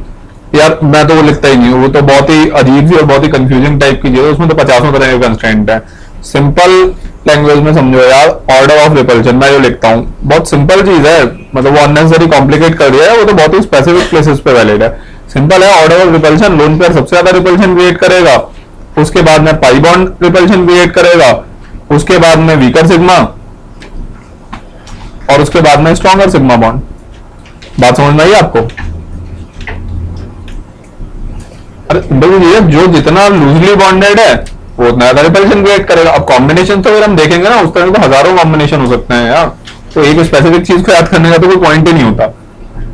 यार मैं तो वो लिखता ही नहीं हूँ, वो तो बहुत ही अजीब सी और बहुत ही कंफ्यूजिंग टाइप की चीज है, उसमें तो 50 तरह के कंस्ट्रेंट है। सिंपल लैंग्वेज में समझो यार, ऑर्डर ऑफ रिपल्शन मैं जो लिखता हूँ बहुत सिंपल चीज है, मतलब वो अननेसेसरी कॉम्प्लिकेट कर दिया है, वो तो बहुत ही स्पेसिफिक प्लेसेस पे वैलिड है। सिंपल है, order of repulsion lone pair सबसे ज्यादा रिपल्शन क्रिएट करेगा, उसके बाद में पाई बॉन्ड रिपल्शन क्रिएट करेगा, उसके बाद में वीकर सिग्मा और उसके बाद में स्ट्रॉन्गर सिग्मा बॉन्ड। बात समझ में आई आपको? अरे ये जो जितना लूजली बॉन्डेड है वो उतना ज्यादा रिपल्शन क्रिएट करेगा। अब कॉम्बिनेशन तो अगर हम देखेंगे ना उस तरह तो हजारों कॉम्बिनेशन हो सकते हैं यार, तो एक स्पेसिफिक चीज को याद करने का तो कोई पॉइंट ही नहीं होता,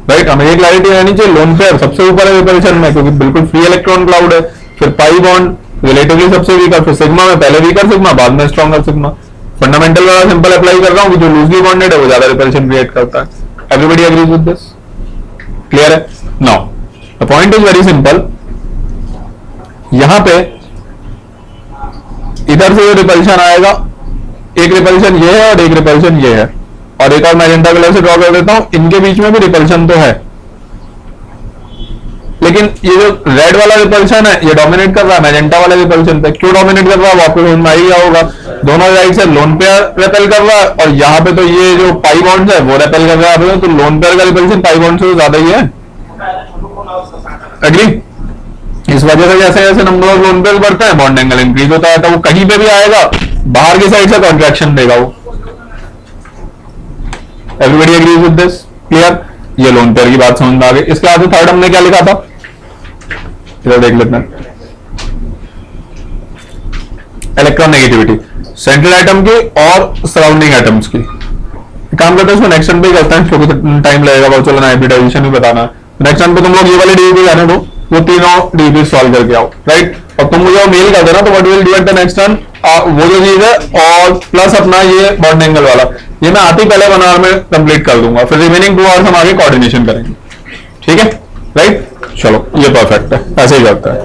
राइट। हमें ये क्लैरिटी रहनी चाहिए, लोन पेयर सबसे ऊपर है रिपल्शन में क्योंकि बिल्कुल फ्री इलेक्ट्रॉन क्लाउड है, फिर पाई बॉन्ड रिलेटिवली सबसे वीकर, फिर सिग्मा में पहले वीकर सिग्मा बाद में स्ट्रॉन्गर सिग्मा। फंडामेंटल वाला सिंपल अप्लाई कर रहा हूं कि जो लूजली बॉन्डेड है वो ज्यादा रिपल्शन क्रिएट करता है। Everybody agrees with this? Clear है? Now the point is very simple, यहां पे इधर से जो रिपल्शन आएगा, एक रिपल्शन ये है और एक रिपल्शन ये है, और एक और मैजेंटा कलर से ड्रॉ कर देता हूं, इनके बीच में भी रिपल्शन तो है, लेकिन ये जो रेड वाला रिपल्शन है ये डोमिनेट कर रहा है मैजेंटा वाले रिपल्शन पे। क्यों डोमिनेट कर रहा है वो आपको समझ में आ ही गया होगा, दोनों साइड से लोन पेयर रेपेल कर रहा है और यहाँ पे तो ये जो पाई बॉन्ड है वो रेपेल कर रहा है, तो लोन पेयर का रिपल्शन पाई बॉन्ड से तो ज्यादा ही है। अग्री? इस वजह से जैसे जैसे नंबर ऑफ लोन पेयर बढ़ते हैं बॉन्ड एंगल इंक्रीज होता है, तो वो कहीं पे भी आएगा बाहर की साइड से कॉन्ट्रैक्शन देगा वो। Everybody agrees with this? Clear? ये लोन पेयर की बात समझ में आ गई। इसके आगे थर्ड हमने क्या लिखा था, इधर देख लेते हैं, इलेक्ट्रॉन नेगेटिविटी सेंट्रल एटम की और सराउंडिंग एटम्स की। काम करते हैं इसको नेक्स्ट टर्न पे करते हैं क्योंकि टाइम लगेगा, वर्चुअल हाइब्रिडाइजेशन भी बताना है। नेक्स्ट टर्न पे तुम लोग ये वाले डीबी जाने दो, वो तीनों डीबी सॉल्व करके आओ, राइट। और तुम मुझे मेल कर देना, तो what will do at the next turn, वो जो चीज है और प्लस अपना ये बॉन्ड एंगल वाला, ये मैं आते ही पहले 1 आवर में कंप्लीट कर दूंगा, फिर रिमेनिंग 2 आवर्स हम आगे कोऑर्डिनेशन करेंगे, ठीक है, राइट। चलो ये परफेक्ट है, ऐसे ही करता है।